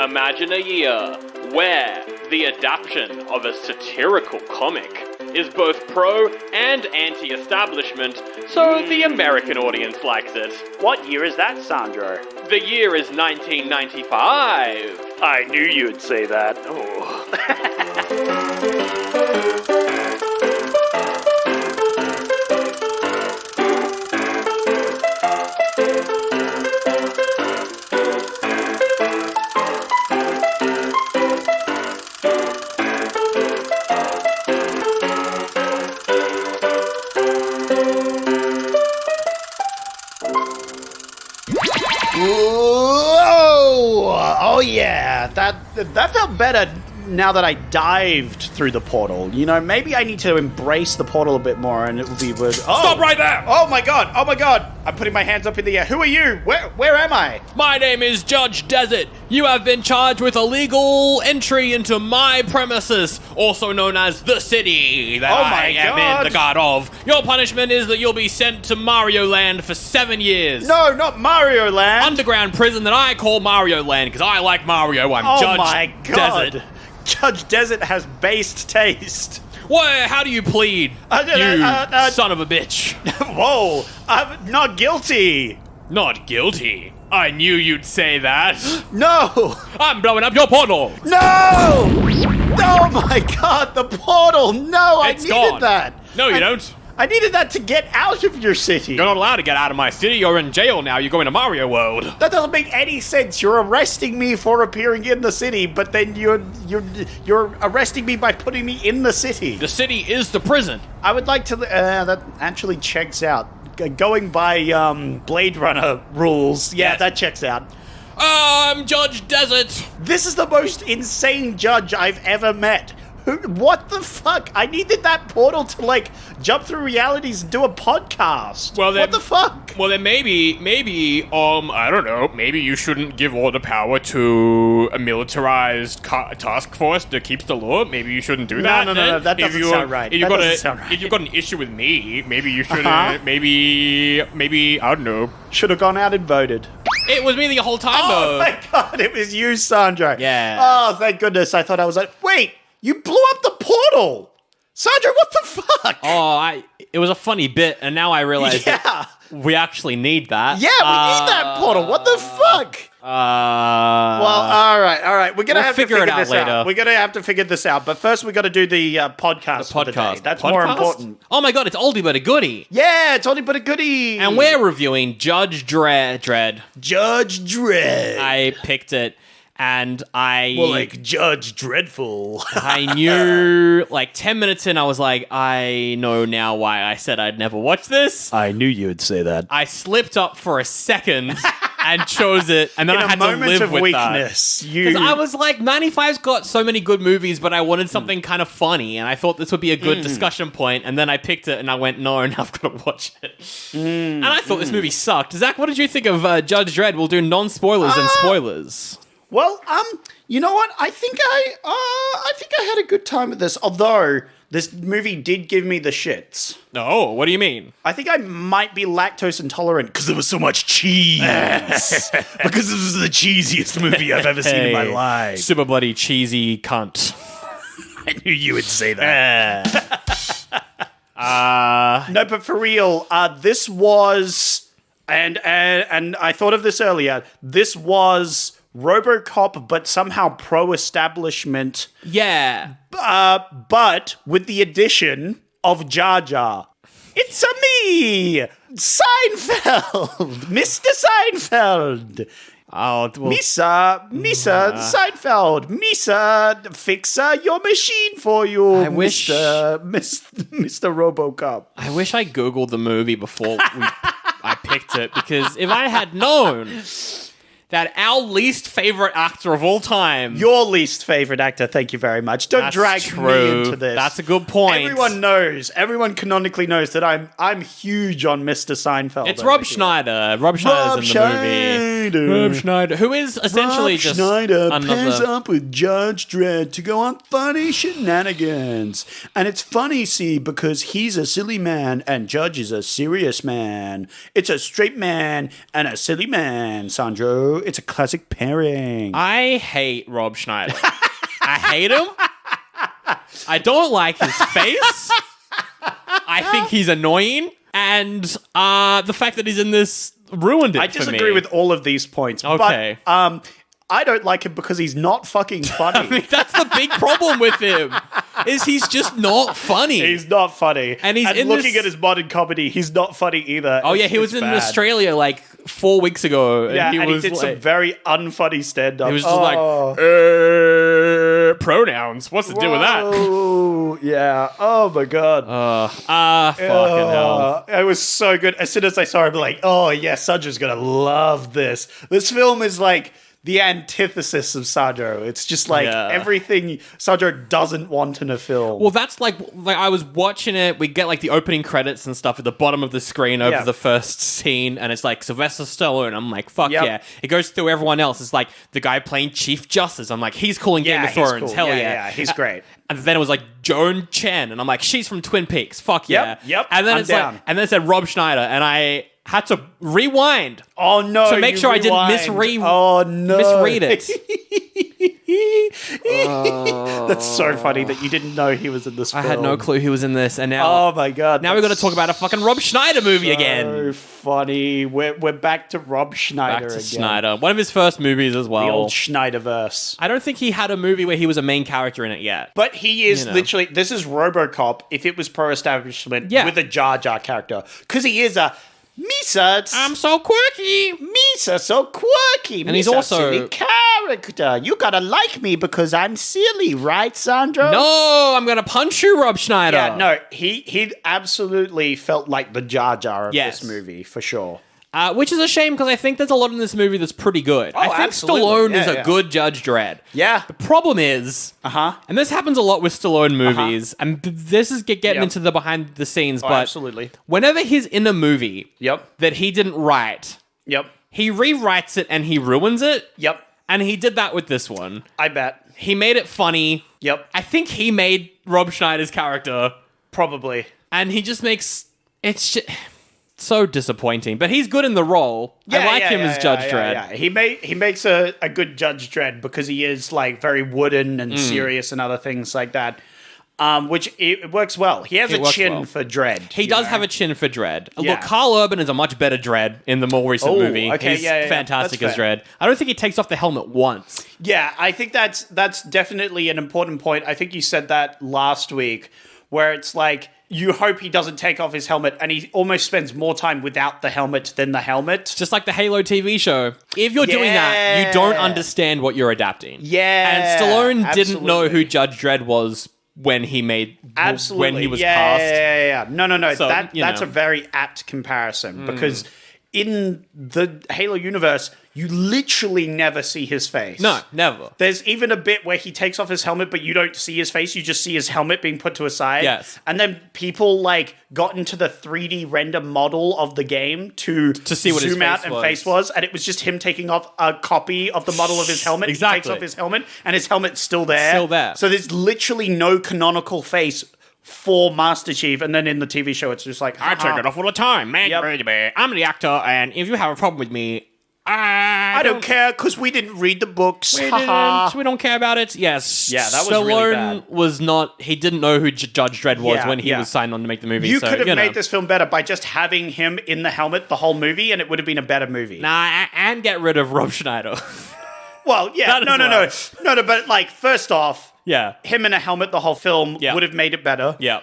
Imagine a year where the adaptation of a satirical comic is both pro and anti-establishment, so the American audience likes it. What year is that, Sandro? The year is 1995. I knew you'd say that. Oh. Oh yeah, that felt better now that I dived through the portal. You know, maybe I need to embrace the portal a bit more and it will be good. Oh. Stop right there! Oh my god, I'm putting my hands up in the air. Who are you? Where am I? My name is Judge Dredd. You have been charged with illegal entry into my premises, also known as the city that I am in the guard of. Your punishment is that you'll be sent to Mario Land for 7 years. No, not Mario Land. Underground prison that I call Mario Land because I like Mario. I'm Judge my god. Dredd. Judge Dredd has based taste. Well, how do you plead, you son of a bitch? Whoa, I'm not guilty. Not guilty. I knew you'd say that. No. I'm blowing up your portal. No. Oh my god, the portal. No, I needed that. No, you don't. I needed that to get out of your city. You're not allowed to get out of my city. You're in jail now. You're going to Mario World. That doesn't make any sense. You're arresting me for appearing in the city, but then you're arresting me by putting me in the city. The city is the prison. I would like to... that actually checks out. Going by Blade Runner rules, yeah, that checks out. I'm Judge Dredd. This is the most insane judge I've ever met. What the fuck? I needed that portal to, jump through realities and do a podcast. Well, then, what the fuck? Well, then maybe, I don't know, maybe you shouldn't give all the power to a militarized task force that keeps the law. Maybe you shouldn't do that. No, that doesn't sound right. If you've got an issue with me, maybe you shouldn't, maybe, I don't know. Should have gone out and voted. It was me the whole time, though. Oh my god, it was you, Sandro. Yeah. Oh, thank goodness. I thought I was wait! You blew up the portal! Sandra, what the fuck? Oh, it was a funny bit, and now I realize that we actually need that. Yeah, we need that portal. What the fuck? Well, all right. We're gonna have to figure this out. We're gonna have to figure this out. But first, we got to do the podcast. For the day. That's more important. Oh my god, it's oldie but a goodie. Yeah, it's oldie but a goodie. And we're reviewing Judge Dredd. Judge Dredd. I picked it. And like Judge Dreadful. I knew, 10 minutes in, I was like, I know now why I said I'd never watch this. I knew you would say that. I slipped up for a second and chose it, and then I had to live with weakness, that. Because I was like, 95's got so many good movies, but I wanted something kind of funny, and I thought this would be a good discussion point, and then I picked it, and I went, no, now I've got to watch it. And I thought this movie sucked. Zach, what did you think of Judge Dredd? We'll do non-spoilers and spoilers. Well, you know what? I think I had a good time with this. Although this movie did give me the shits. Oh, what do you mean? I think I might be lactose intolerant because there was so much cheese. Because this is the cheesiest movie I've ever seen in my life. Super bloody cheesy cunt. I knew you would say that. No, but for real, this was, and I thought of this earlier. This was RoboCop, but somehow pro-establishment. Yeah. But with the addition of Jar Jar. It's me, Seinfeld, Mr. Seinfeld. Oh, well, Misa Seinfeld, Misa, fix your machine for you. I wish, Mr. RoboCop. I wish I googled the movie before I picked it, because if I had known that our least favorite actor of all time. Your least favorite actor, thank you very much. Don't drag me into this. That's a good point. Everyone canonically knows that I'm huge on Mr. Seinfeld. It's Rob Schneider. Rob Schneider's in the movie. Rob Schneider, who is essentially just Schneider pairs up with Judge Dredd to go on funny shenanigans. And it's funny, see, because he's a silly man and Judge is a serious man. It's a straight man and a silly man, Sandro. It's a classic pairing. I hate Rob Schneider. I hate him. I don't like his face. I think he's annoying. And the fact that he's in this ruined it I for disagree me. with all of these points. Okay. But I don't like him because he's not fucking funny. I mean, that's the big problem with him, is he's just not funny. He's not funny. And he's in looking this- at his modern comedy, he's not funny either. Oh, yeah, he was in bad. Australia like 4 weeks ago. Yeah, and he was did some like, very unfunny stand-up. he was just like, pronouns. What's the deal with that? Oh, yeah. Oh, my God. Fucking hell. It was so good. As soon as I saw it, I'm like, oh, yeah, Sandra's going to love this. This film is like the antithesis of Sandro. It's just like everything Sandro doesn't want in a film. Well, that's like I was watching it. We get like the opening credits and stuff at the bottom of the screen over the first scene, and it's like Sylvester Stallone. I'm like, fuck yeah. It goes through everyone else. It's like the guy playing Chief Justice. I'm like, he's cool in Game of Thrones. Cool. Hell yeah. Yeah, he's great. And then it was like Joan Chen, and I'm like, she's from Twin Peaks. Fuck yeah. Yep. And then I'm it's down. like, and then it said Rob Schneider, and I had to rewind. Oh no! To make sure I didn't misread it. That's so funny that you didn't know he was in this film. I had no clue he was in this, and now Oh my God! now we're going to talk about a fucking Rob Schneider movie again. So funny. We're back to Rob Schneider Back to again. Schneider, one of his first movies as well. The old Schneiderverse. I don't think he had a movie where he was a main character in it yet. But he is You know. literally, this is RoboCop if it was pro-establishment with a Jar Jar character. Because he is a Misa. I'm so quirky. Misa so quirky. And he's Misa also- silly character. You gotta like me because I'm silly, right, Sandro? No, I'm going to punch you, Rob Schneider. Yeah, no, he absolutely felt like the Jar Jar of Yes. this movie, for sure. Which is a shame because I think there's a lot in this movie that's pretty good. I think absolutely. Stallone Yeah, is a yeah. good Judge Dredd. Yeah. The problem is, and this happens a lot with Stallone movies, and this is getting into the behind the scenes, but absolutely. whenever he's in a movie that he didn't write, he rewrites it and he ruins it. And he did that with this one. I bet. He made it funny. I think he made Rob Schneider's character. Probably. And he just makes... It's just... so disappointing, but he's good in the role. I like him as Judge Dredd. Yeah. He makes a good Judge Dredd because he is like very wooden and serious and other things like that. Which it works well. He has a chin for Dredd. He does have a chin for Dredd. Look, Carl Urban is a much better Dredd in the more recent movie. Okay, He's fantastic as Dredd. I don't think he takes off the helmet once. Yeah, I think that's definitely an important point. I think you said that last week, where it's like you hope he doesn't take off his helmet, and he almost spends more time without the helmet than the helmet. Just like the Halo TV show. If you're doing that, you don't understand what you're adapting. Yeah. And Stallone didn't know who Judge Dredd was when he made when he was cast. Yeah. No. So, That's a very apt comparison because in the Halo universe, you literally never see his face. No, never. There's even a bit where he takes off his helmet, but you don't see his face. You just see his helmet being put to a side. Yes. And then people like got into the 3D render model of the game to see what his zoom out face and was. face was, and it was just him taking off a copy of the model of his helmet. Exactly. He takes off his helmet, and his helmet's still there. Still there. So there's literally no canonical face for Master Chief, and then in the TV show, it's just like, I take it off all the time, man. Yep. I'm the actor, and if you have a problem with me, I don't care because we didn't read the books. We don't care about it. Yes. Yeah, that was Stallone really bad. was not. He didn't know who Judge Dredd was when he was signed on to make the movie. You so, could have know. made this film better by just having him in the helmet the whole movie, and it would have been a better movie. And get rid of Rob Schneider. Well, yeah, That as no. But like, first off, yeah. him in a helmet the whole film would have made it better. Yeah.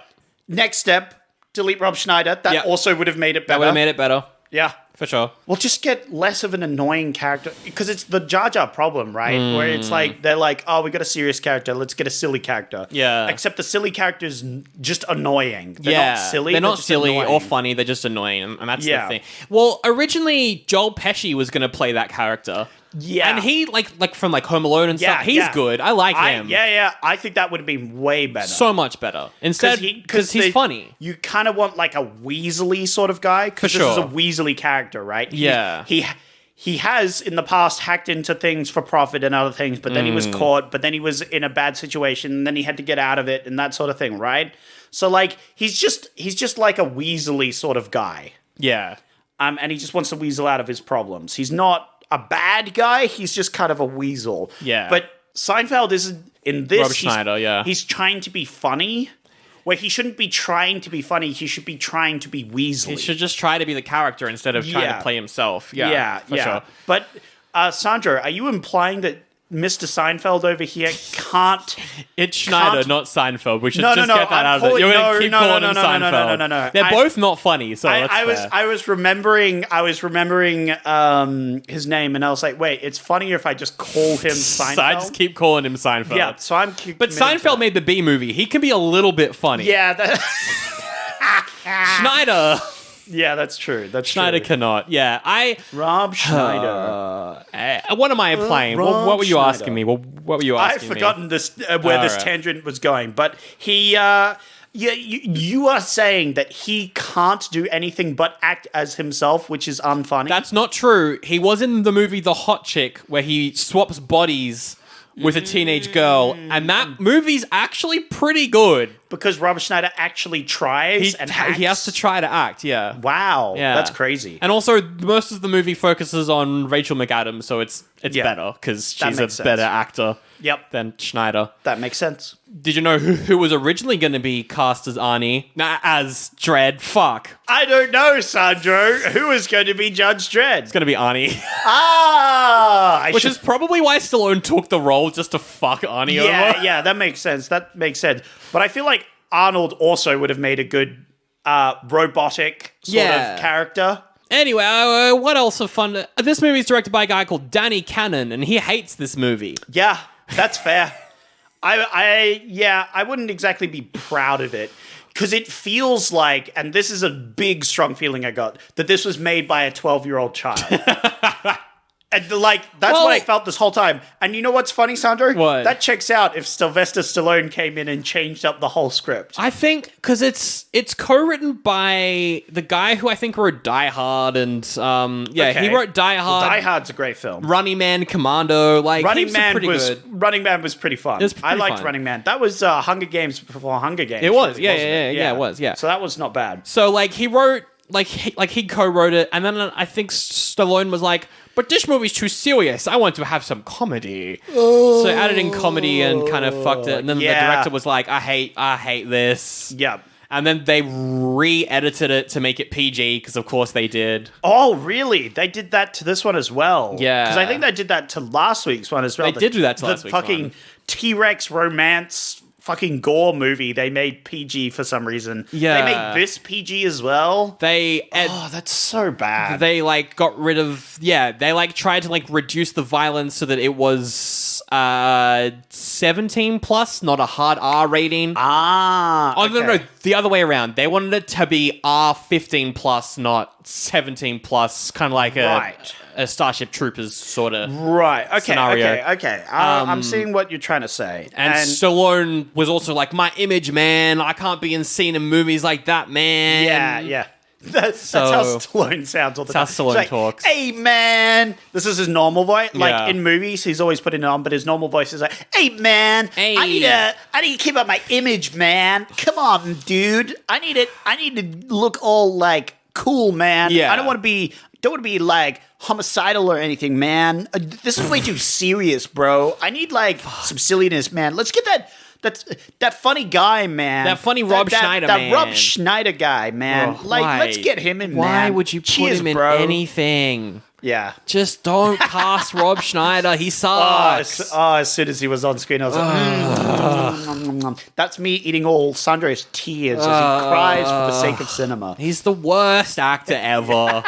Next step, delete Rob Schneider. That also would have made it better. That would have made it better. Yeah. For sure. Well, just get less of an annoying character, because it's the Jar Jar problem, right? Where it's like, they're like, oh, we got a serious character, let's get a silly character. Yeah. Except the silly character is just annoying. They're not silly. They're not just silly annoying. or funny. They're just annoying, and that's the thing. Well, originally Joel Pesci was going to play that character. Yeah. And he, like from like Home Alone and stuff, he's good. I like him. Yeah. I think that would have been way better. So much better. Instead, because he's funny. You kind of want like a Weasley sort of guy, because this is a Weasley character, right? Yeah. He has in the past hacked into things for profit and other things, but then he was caught, but then he was in a bad situation, and then he had to get out of it and that sort of thing, right? So like he's just like a Weasley sort of guy. Yeah. And he just wants to weasel out of his problems. He's not a bad guy. He's just kind of a weasel. Yeah. But Seinfeld isn't in this. Rob Schneider, yeah. He's trying to be funny. Where he shouldn't be trying to be funny, he should be trying to be Weasley. He should just try to be the character instead of trying to play himself. Yeah, for sure. But Sandro, are you implying that Mr. Seinfeld over here can't? It's Schneider, not Seinfeld. We should No, just no, no, get that I'm out of it. pulling- You're going no, to keep no, calling no, him no, no, Seinfeld. no. They're both not funny, so that's fair. I was remembering his name, and I was like, wait, it's funnier if I just call him Seinfeld. So I just keep calling him Seinfeld. Yeah, so I'm. But Seinfeld made the B movie. He can be a little bit funny. Yeah, Schneider. yeah, that's true. That's Schneider true. cannot. Yeah, Rob Schneider. what am I implying? Rob What were you Schneider. asking me? What were you I've asking me? forgotten this where this Alright. tangent was going, but he. You are saying that he can't do anything but act as himself, which is unfunny. That's not true. He was in the movie The Hot Chick, where he swaps bodies with a teenage girl, and that movie's actually pretty good. because Rob Schneider actually tries and acts. He has to try to act, yeah. Wow, Yeah. that's crazy. And also, most of the movie focuses on Rachel McAdams, so it's Yeah. better, because That she's a makes sense. better actor Yep, than Schneider. that makes sense. Did you know who was originally going to be cast as Arnie? Nah, as Dredd. Fuck. I don't know, Sandro. Who is going to be Judge Dredd? It's going to be Arnie. Which Which is probably why Stallone took the role, just to fuck Arnie over. yeah, that makes sense. That makes sense. But I feel like Arnold also would have made a good robotic sort of character. Anyway, what else of fun? This movie is directed by a guy called Danny Cannon, and he hates this movie. Yeah, that's fair. I wouldn't exactly be proud of it because it feels like, and this is a big, strong feeling I got, that this was made by a 12-year-old child. And that's what I felt this whole time. And you know what's funny, Sandro? What? That checks out if Sylvester Stallone came in and changed up the whole script. I think because it's co-written by the guy who I think wrote Die Hard, and he wrote Die Hard. Die Hard's a great film. Running Man, Commando, Running heaps of Man pretty was good. Running Man was pretty fun. It was I pretty liked fun. Running Man. That was Hunger Games before Hunger Games. It was, really, yeah, wasn't it was, yeah. So that was not bad. So he wrote he co-wrote it, and then I think Stallone was like, "But this movie's too serious. I want to have some comedy." So added in comedy and kind of fucked it. And then the director was like, "I hate this." Yeah. And then they re-edited it to make it PG, because of course they did. Oh, really? They did that to this one as well. Yeah. Because I think they did that to last week's one as well. They did do that to last week's The fucking one. T-Rex romance fucking gore movie they made PG for some reason. Yeah. They made this PG as well. Oh, that's so bad. They got rid of they tried to reduce the violence so that it was 17 plus, not a hard R rating. No, the other way around. They wanted it to be R15 plus, not 17 plus, kind of like a Starship Troopers sort of scenario. Okay. I'm seeing what you're trying to say. And Stallone was also like, "My image, man. I can't be seen in movies like that, man." Yeah. That's how Stallone sounds all the time. That's how Stallone He's like, talks. "Hey, man." This is his normal voice. Yeah. In movies, he's always putting it on, but his normal voice is like, "Hey, man. Hey. I need to keep up my image, man. Come on, dude. I need to look all cool, man. Yeah. I don't want to be homicidal or anything, man. This is way too serious, bro. I need some silliness, man. Let's get that funny guy, man. That funny Rob Schneider, man. That Rob Schneider guy, man. Why? Let's get him in, man. Why would you put Cheers, him in bro. anything? Yeah. Just don't cast Rob Schneider. He sucks. As soon as he was on screen, I was like, That's me eating all Sandro's tears as he cries for the sake of cinema. He's the worst actor ever.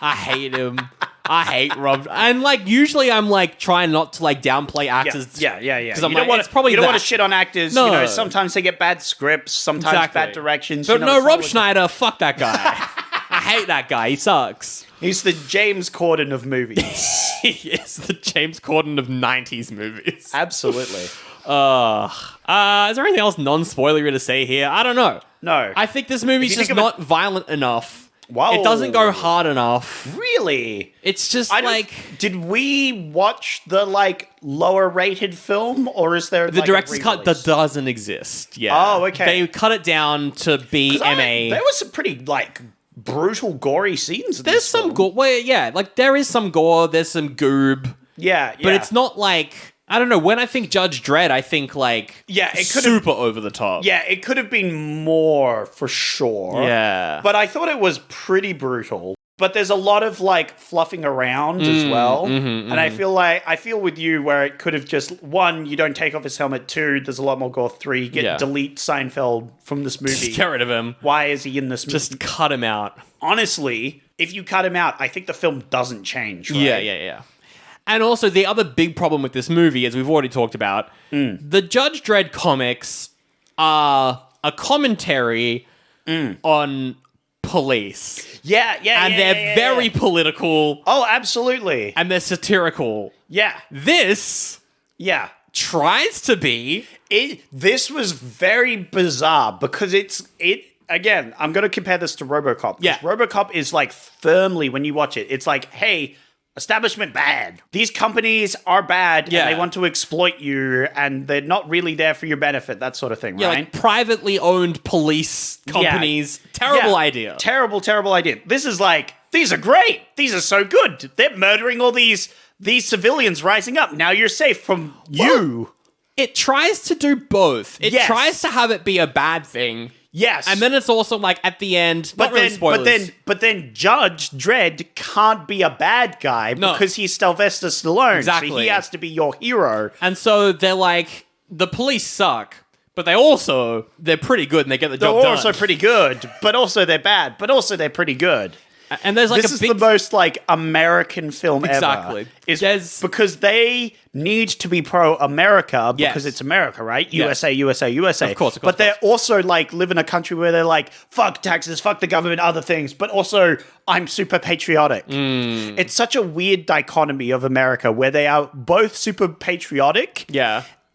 I hate him. I hate Rob. And usually I'm trying not to Yeah. downplay actors. Because I'm you don't want it's probably to that. shit on actors. No. Sometimes they get bad scripts, sometimes bad directions. But no, it's Rob not- Schneider, fuck that guy. I hate that guy. He sucks. He's the James Corden of movies. He is the James Corden of 90s movies. Absolutely. Is there anything else non-spoilery to say here? I don't know. No. I think this movie's If you just think of not violent enough. Whoa. It doesn't go hard enough. Really? It's just Did we watch the lower rated film, or is there the director's cut that doesn't exist. Yeah. Oh, okay. They cut it down to be MA. There was some pretty brutal, gory scenes. In There's this some film. gore. Well, yeah, like there is some gore. There's some goob. Yeah, But it's not like, I don't know, when I think Judge Dredd, I think like it could super over the top. Yeah, it could have been more for sure. Yeah. But I thought it was pretty brutal. But there's a lot of like fluffing around as well. And I feel with you where it could have just, one, you don't take off his helmet, two, there's a lot more gore, three, delete Seinfeld from this movie. Just get rid of him. Why is he in this movie? Just cut him out. Honestly, if you cut him out, I think the film doesn't change, right? Yeah. And also, the other big problem with this movie, as we've already talked about, the Judge Dredd comics are a commentary on police. And they're very political. Oh, absolutely. And they're satirical. Yeah. This tries to be. This was very bizarre because again, I'm going to compare this to RoboCop. Yeah. RoboCop is like firmly, when you watch it, it's like, hey, establishment bad. These companies are bad and they want to exploit you and they're not really there for your benefit, that sort of thing, right? Like privately owned police companies. Terrible idea. Terrible idea. This is like, these are great. These are so good. They're murdering all these civilians rising up. Now you're safe from you. It tries to do both. It tries to have it be a bad thing. Yes. And then it's also like at the end, not really spoilers. But then Judge Dredd can't be a bad guy because he's Sylvester Stallone. Exactly. So he has to be your hero. And so they're like, the police suck, but they're pretty good and they get the job done. They're also pretty good, but also they're bad, but also they're pretty good. And there's like this is the most like American film Exactly. ever. Because they need to be pro-America because it's America, right? Yes. USA. Of course. But they're also like live in a country where they're like, fuck taxes, fuck the government, other things. But also, I'm super patriotic. It's such a weird dichotomy of America where they are both super patriotic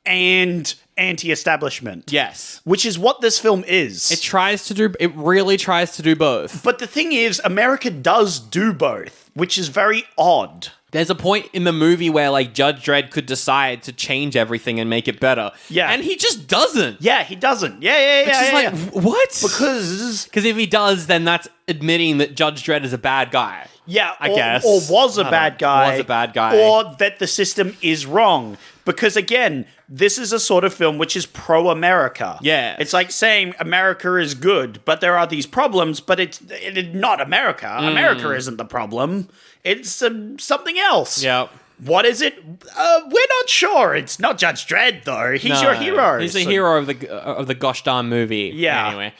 and anti-establishment. Yes. Which is what this film is. It really tries to do both. But the thing is, America does do both, which is very odd. There's a point in the movie where like Judge Dredd could decide to change everything and make it better. Yeah. And he just doesn't. Yeah, he doesn't. Yeah. What? Because if he does, then that's admitting that Judge Dredd is a bad guy. Yeah, I guess. Or was a bad guy. Was a bad guy. Or that the system is wrong. Because again, this is a sort of film which is pro-America. Yeah. It's like saying America is good, but there are these problems, but it's not America. America isn't the problem. It's something else. Yeah. What is it? We're not sure. It's not Judge Dredd, though. He's your hero. He's the hero of the gosh darn movie. Yeah. Anyway.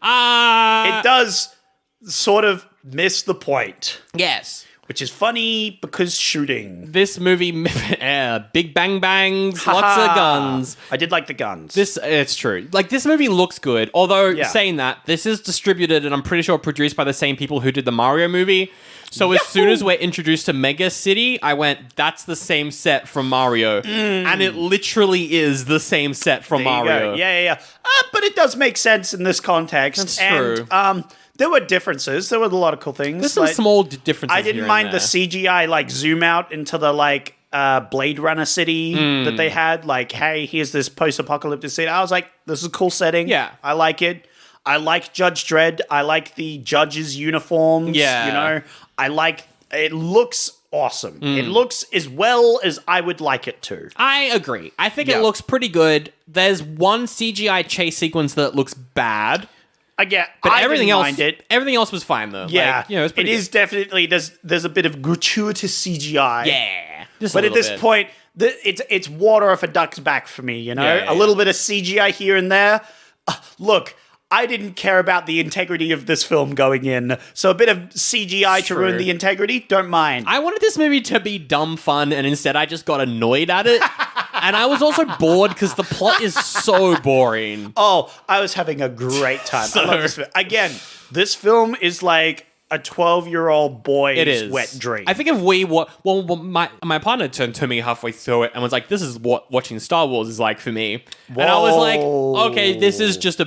It does sort of miss the point. Yes. Which is funny because shooting. This movie, big bang bangs, lots of guns. I did like the guns. It's true. Like, this movie looks good. Although, saying that, this is distributed and I'm pretty sure produced by the same people who did the Mario movie. So as soon as we're introduced to Mega City, I went, that's the same set from Mario. And it literally is the same set from Mario. Yeah. But it does make sense in this context. That's true. And there were differences. There were a lot of cool things. There's some small differences. I didn't mind the CGI like zoom out into the like Blade Runner city that they had. Like, hey, here's this post-apocalyptic city. I was like, this is a cool setting. Yeah. I like it. I like Judge Dredd. I like the judges' uniforms. Yeah. You know, it looks awesome. It looks as well as I would like it to. I agree. I think it looks pretty good. There's one CGI chase sequence that looks bad. But everything else, mind it. Everything else was fine though. Yeah, like, it's pretty it is definitely there's a bit of gratuitous CGI. Yeah, but at this point, it's water off a duck's back for me. You know, a little bit of CGI here and there. Look, I didn't care about the integrity of this film going in, so a bit of CGI to ruin the integrity, don't mind. I wanted this movie to be dumb fun, and instead I just got annoyed at it. And I was also bored because the plot is so boring. Oh, I was having a great time. I love this film. Again, this film is like a 12-year-old boy's wet dream. I think if my partner turned to me halfway through it and was like, this is what watching Star Wars is like for me. Whoa. And I was like, okay, this is just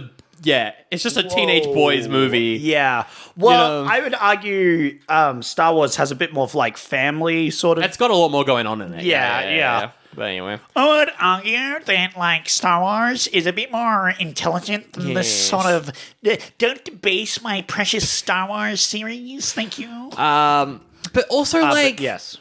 it's just a teenage boys movie. Yeah. Well, I would argue Star Wars has a bit more of like family sort of. It's got a lot more going on in it. Yeah. But anyway. I would argue that, like, Star Wars is a bit more intelligent than this sort of... Don't debase my precious Star Wars series, thank you. But also, like... Yes.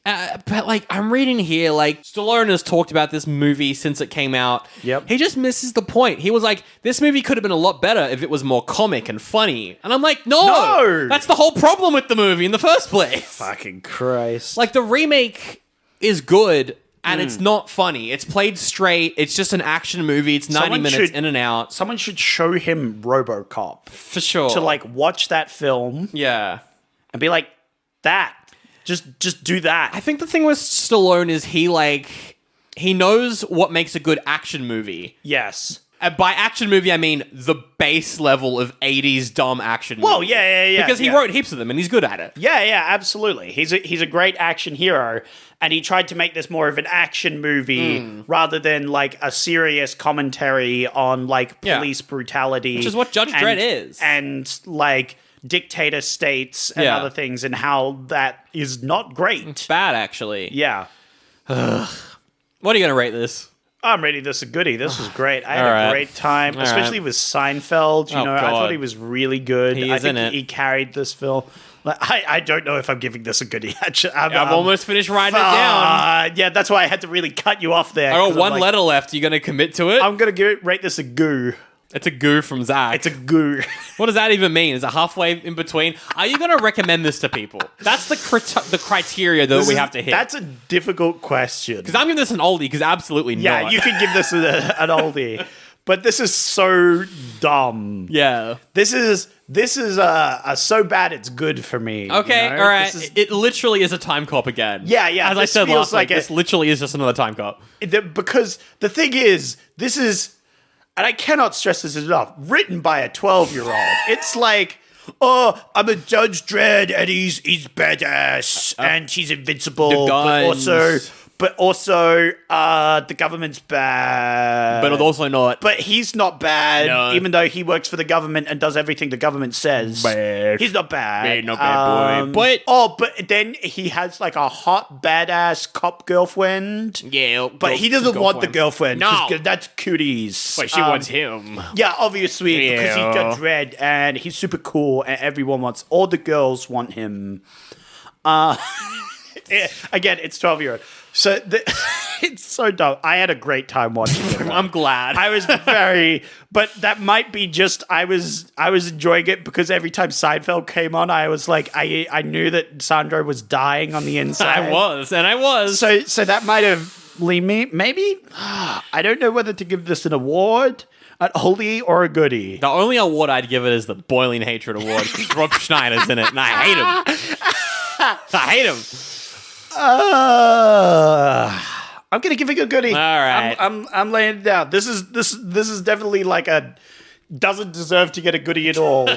But, like, I'm reading here, like, Stallone has talked about this movie since it came out. Yep. He just misses the point. He was like, this movie could have been a lot better if it was more comic and funny. And I'm like, no! That's the whole problem with the movie in the first place. Fucking Christ. Like, the remake is good, and it's not funny. It's played straight. It's just an action movie. It's 90 minutes in and out. Someone should show him RoboCop. For sure. To, like, watch that film. Yeah. And be like, that. Just do that. I think the thing with Stallone is he knows what makes a good action movie. Yes. By action movie, I mean the base level of 80s dumb action movie. Well, yeah. Because he wrote heaps of them, and he's good at it. Yeah, absolutely. He's a great action hero, and he tried to make this more of an action movie rather than, like, a serious commentary on, like, police brutality. Which is what Judge Dredd is. And, like, dictator states and other things, and how that is not great. It's bad, actually. Yeah. What are you going to rate this? I'm rating this a goodie. This was great. I had a great time, especially with Seinfeld. You know, I thought he was really good. He is in it. He carried this film. Like, I don't know if I'm giving this a goodie. Actually, I've almost finished writing it down. Yeah, that's why I had to really cut you off there. I got one letter left. You going to commit to it? I'm going to rate this a goo. It's a goo from Zach. It's a goo. What does that even mean? Is it halfway in between? Are you going to recommend this to people? That's the criteria that we have to hit. That's a difficult question. Because I'm giving this an oldie, because absolutely not. Yeah, you could give this an oldie. But this is so dumb. Yeah. This is a so bad it's good for me. Okay, you know? all right. It literally is a time cop again. Yeah. As I said last week, this literally is just another time cop. Because the thing is, this is... And I cannot stress this enough. Written by a 12-year-old. It's like, oh, I'm a Judge Dredd and he's badass and he's invincible. The guns. But also, the government's bad. But also not. But he's not bad, No. even though he works for the government and does everything the government says. Bad. He's not bad. Bad, not bad boy. But then he has like a hot, badass cop girlfriend. Yeah. But he doesn't want the girlfriend. No. 'Cause that's cooties. But she wants him. Yeah, obviously, because he's Judge Dredd and he's super cool and all the girls want him. Again, it's 12-year-old. So it's so dumb. I had a great time watching it. I'm glad. I was but that might be just I was enjoying it because every time Seinfeld came on, I was like, I knew that Sandro was dying on the inside. I was. So that might have leaned me. Maybe I don't know whether to give this an award, an oldie, or a goodie. The only award I'd give it is the Boiling Hatred Award, because Rob Schneider's in it, and I hate him. I'm gonna give it a goodie. All right. I'm laying it down. This is definitely like doesn't deserve to get a goodie at all.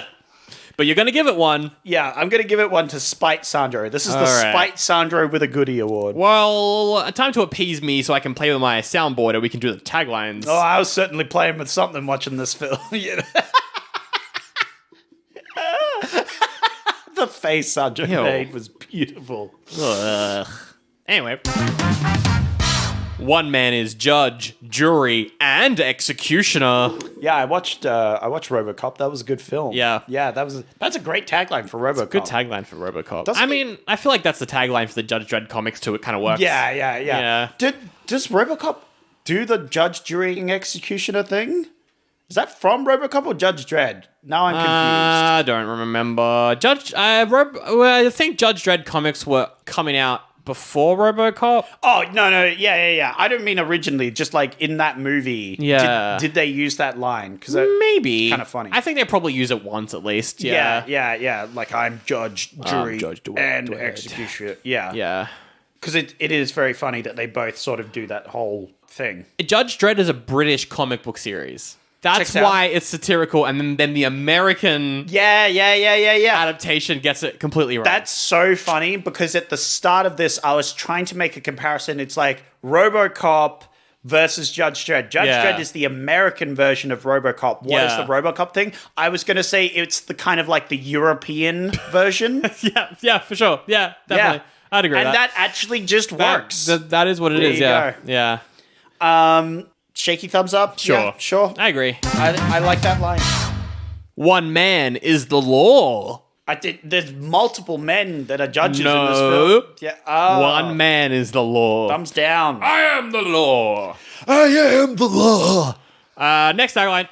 But you're gonna give it one. Yeah, I'm gonna give it one to Spite Sandro. This is the Spite Sandro with a goodie award. Well, time to appease me so I can play with my soundboard, and we can do the taglines. Oh, I was certainly playing with something watching this film. You know? The face Sandro made was beautiful. Anyway. One man is judge, jury, and executioner. Yeah, I watched RoboCop. That was a good film. Yeah. That's a great tagline for RoboCop. Good tagline for RoboCop. I feel like that's the tagline for the Judge Dredd comics too. It kind of works. Yeah. Does RoboCop do the judge, jury, and executioner thing? Is that from RoboCop or Judge Dredd? Now I'm confused. I don't remember. I think Judge Dredd comics were coming out before RoboCop. Oh, no. Yeah. I don't mean originally, just like in that movie. Yeah. Did they use that line? Because maybe. Kind of funny. I think they probably use it once at least. Yeah. Like I'm judge, jury, and Dredd. executioner. Yeah. Yeah. Because it is very funny that they both sort of do that whole thing. Judge Dredd is a British comic book series. That's Checks out. why it's satirical, and then the American adaptation gets it completely wrong. That's so funny because at the start of this, I was trying to make a comparison. It's like RoboCop versus Judge Dredd. Judge Dredd is the American version of RoboCop. What is the RoboCop thing? I was going to say it's the kind of like the European version. yeah, for sure. Yeah, definitely. I'd agree and with that actually just works. That is what it There is. you Yeah. go. Yeah. Shaky thumbs up. Sure. Yeah, sure. I agree. I like that line. One man is the law. There's multiple men that are judges in this No. film. Yeah. Oh. One man is the law. Thumbs down. I am the law. I am the law. Next tagline.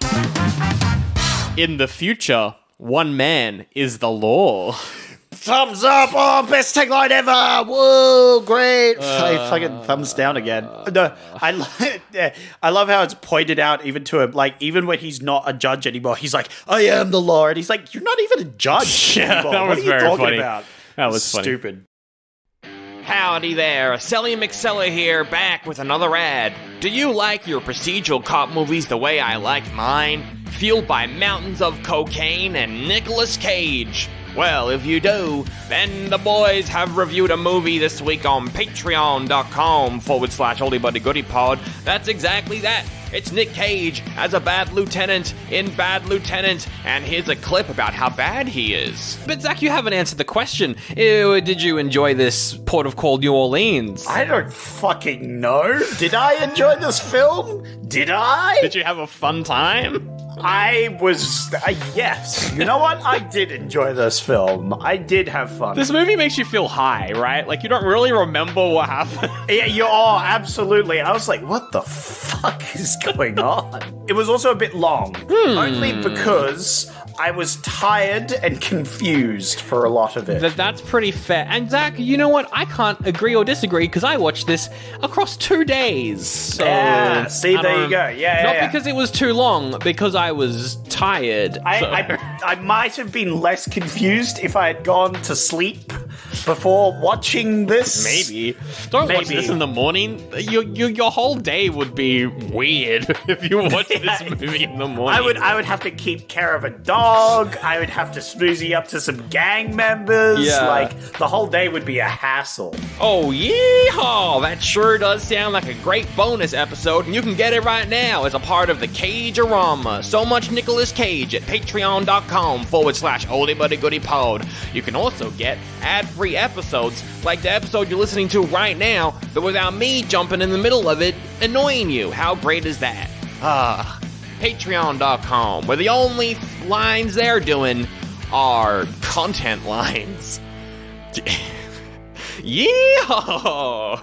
In the future, one man is the law. Thumbs up! Oh, best tagline ever! Whoa, great! Fucking thumbs down again. No, I love how it's pointed out even to him. Like even when he's not a judge anymore, he's like, "I am the law," and he's like, "You're not even a judge anymore. that What was are you very talking funny. about?" That was funny. Stupid. Howdy there, Sally McSella here, back with another ad. Do you like your procedural cop movies the way I like mine? Fueled by mountains of cocaine and Nicolas Cage? Well, if you do, then the boys have reviewed a movie this week on patreon.com/oldiebuddygoodypod. That's exactly that. It's Nick Cage as a bad lieutenant in Bad Lieutenant, and here's a clip about how bad he is. But Zach, you haven't answered the question. Did you enjoy this Port of Call New Orleans? I don't fucking know. Did I enjoy this film? Did I? Did you have a fun time? I was. Yes. You know what? I did enjoy this film. I did have fun. This movie makes you feel high, right? Like you don't really remember what happened. Yeah, absolutely. I was like, what the fuck is going on? It was also a bit long. Only because I was tired and confused for a lot of it. That's pretty fair. And Zach, you know what? I can't agree or disagree because I watched this across 2 days. So Yeah, see, there you go. Yeah, Not yeah. because it was too long, because I was tired. I might have been less confused if I had gone to sleep before watching this. Maybe. Don't watch Maybe. this in the morning. Your whole day would be weird if you watched this movie in the morning. I would have to keep care of a dog. I would have to smoothie up to some gang members. Yeah. Like, the whole day would be a hassle. Oh, yeehaw! That sure does sound like a great bonus episode, and you can get it right now as a part of the Cageorama. So much Nicolas Cage at patreon.com/oldiebuddygoodypod. You can also get ad-free episodes like the episode you're listening to right now, but without me jumping in the middle of it, annoying you. How great is that? Patreon.com, where the only lines they're doing are content lines. Yeehaw!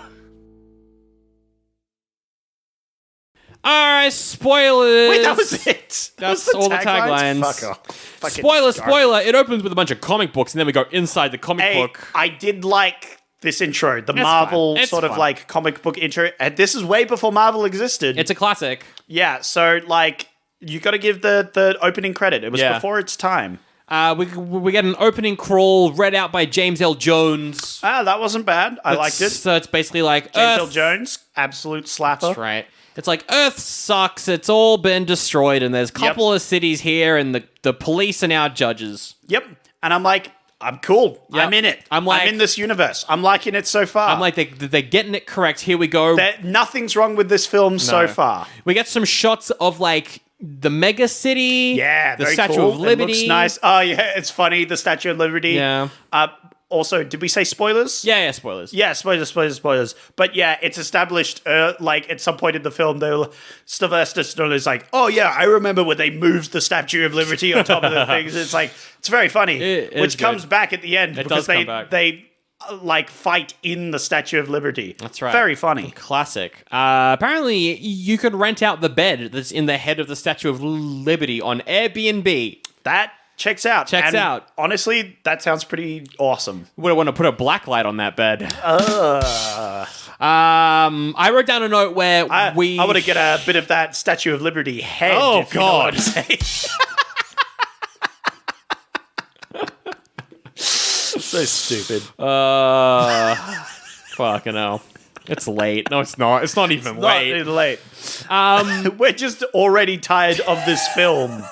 Alright, spoilers. Wait, that was it? That's all the taglines. Fuck off. Fucking Spoiler, garbage. spoiler. It opens with a bunch of comic books, and then we go inside the comic Hey, book. I did like this intro, the It's Marvel fine. It's sort of fine. like comic book intro. And this is way before Marvel existed. It's a classic. Yeah, so like you got to give the opening credit. It was Yeah. before its time. We get an opening crawl read out by James L. Jones. Ah, that wasn't bad. I liked it. So it's basically like James L. Earth. Jones, absolute slapper. That's right. It's like Earth sucks. It's all been destroyed, and there's a couple of cities here, and the police are now judges. Yep. And I'm like, I'm cool. Yep. I'm in it. I'm in this universe. I'm liking it so far. I'm like, they're getting it correct. Here we go. Nothing's wrong with this film so No. far. We get some shots of like the mega city. Yeah, the very Statue cool. of Liberty. It looks nice. Oh yeah, it's funny. The Statue of Liberty. Yeah. Also, did we say spoilers? Yeah, spoilers. Yeah, spoilers. But yeah, it's established, like, at some point in the film, Sylvester Stallone is like, oh yeah, I remember when they moved the Statue of Liberty on top of the things. It's like, it's very funny. It is which comes good. back at the end It because does come back. they like, fight in the Statue of Liberty. That's right. Very funny. Classic. Apparently, you can rent out the bed that's in the head of the Statue of Liberty on Airbnb. That checks out. Checks And out. Honestly, that sounds pretty awesome. Would want to put a black light on that bed. I wrote down a note where I want to get a bit of that Statue of Liberty head. Oh, if you know what God. I'm saying. So stupid. Fucking hell. It's late. No, it's not. It's not even late. Not late. We're just already tired of this film.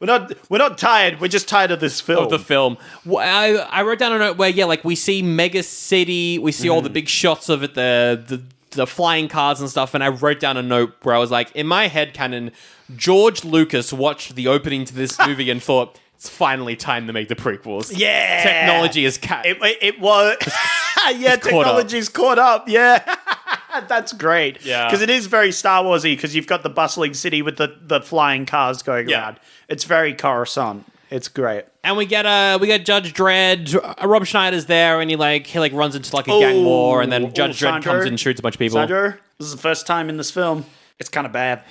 We're not tired. We're just tired of this film. Of the film. I wrote down a note where, yeah, like we see Mega City, we see all the big shots of it, the flying cars and stuff, and I wrote down a note where I was like, in my head canon, George Lucas watched the opening to this movie and thought, it's finally time to make the prequels. Yeah. Technology is It was. Yeah, technology's caught up. Yeah. That's great. Yeah. Because it is very Star Warsy because you've got the bustling city with the flying cars going around. It's very Coruscant. It's great. And we get Judge Dredd. Rob Schneider's there, and he runs into like a gang war, and then Judge Dredd comes in and shoots a bunch of people. Sandro, this is the first time in this film. It's kind of bad.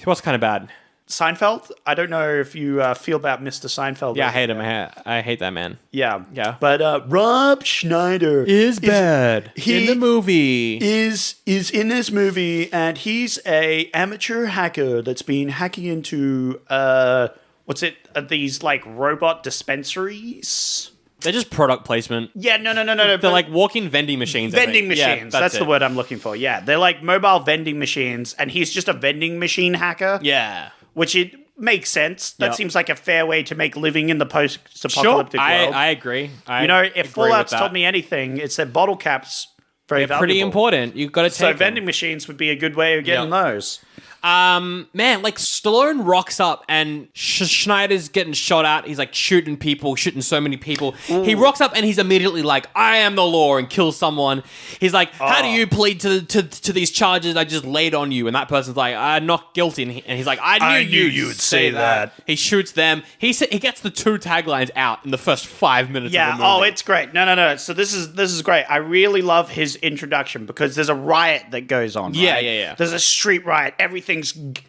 What's kind of bad? Seinfeld. I don't know if you feel about Mr. Seinfeld. Yeah, I hate him. I hate that man. Yeah. But Rob Schneider Is bad in the movie. Is in this movie, and he's a amateur hacker that's been hacking into these like robot dispensaries. They're just product placement. Yeah, no. They're like walking vending machines. Vending machines. Yeah, that's the word I'm looking for. Yeah, they're like mobile vending machines, and he's just a vending machine hacker. Yeah. Which it makes sense. That seems like a fair way to make living in the post-apocalyptic world. I agree. If Fallout's taught me anything, it's that bottle caps very valuable. Pretty important. You've got to take So vending machines would be a good way of getting those. Man, like Stallone rocks up and Schneider's getting shot at. He's like shooting so many people. Ooh. He rocks up and he's immediately like, I am the law, and kills someone. He's like, how do you plead to these charges I just laid on you? And that person's like, I'm not guilty. And he's like, I knew you'd say that. He shoots them. He gets the 2 taglines out in the first 5 minutes of the movie. Oh, it's great. No. So this is great. I really love his introduction because there's a riot that goes on. Yeah, right? yeah. There's a street riot. Everything's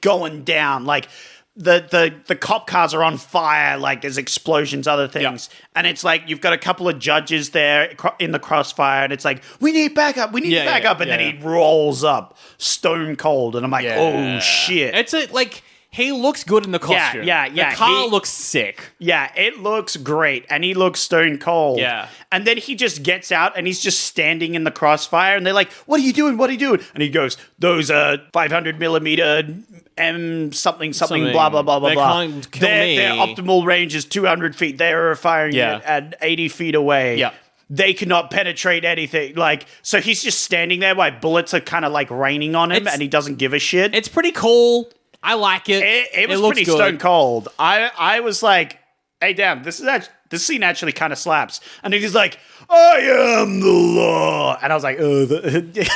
going down. Like the cop cars are on fire. Like there's explosions, other things, and it's like you've got a couple of judges there in the crossfire, and it's like we need backup, and then he rolls up stone cold, and I'm like, oh shit! It's he looks good in the costume. Yeah. The car looks sick. Yeah, it looks great, and he looks stone cold. Yeah. And then he just gets out, and he's just standing in the crossfire, and they're like, what are you doing? And he goes, those are 500 millimeter M something, blah, blah, blah, blah, blah. Can't kill me. Their optimal range is 200 feet. They're firing it at 80 feet away. Yeah. They cannot penetrate anything. So he's just standing there while bullets are kind of like raining on him, and he doesn't give a shit. It's pretty cool. I like it. It was looks pretty good. stone cold. I was like, hey, damn, this scene actually kind of slaps. And then he's like, I am the law. And I was like, oh,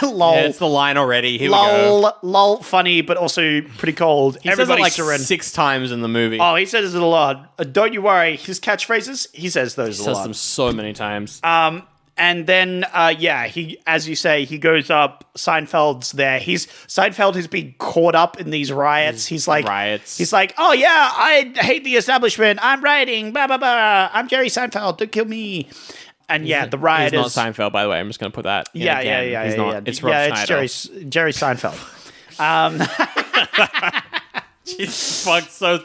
lol. Yeah, it's the line already. Here we go. Lol, funny, but also pretty cold. He says it like 6 times in the movie. Oh, he says it a lot. Don't you worry. His catchphrases, he says those a lot. He says them so many times. And then, he, as you say, he goes up. Seinfeld's there. Seinfeld has been caught up in these riots. He's like, oh yeah, I hate the establishment. I'm rioting. Blah blah blah. I'm Jerry Seinfeld. Don't kill me. And the rioters. He's not Seinfeld, by the way. I'm just going to put that. Yeah. He's not. It's Rob Schneider. It's Jerry Seinfeld. Jesus, fuck, so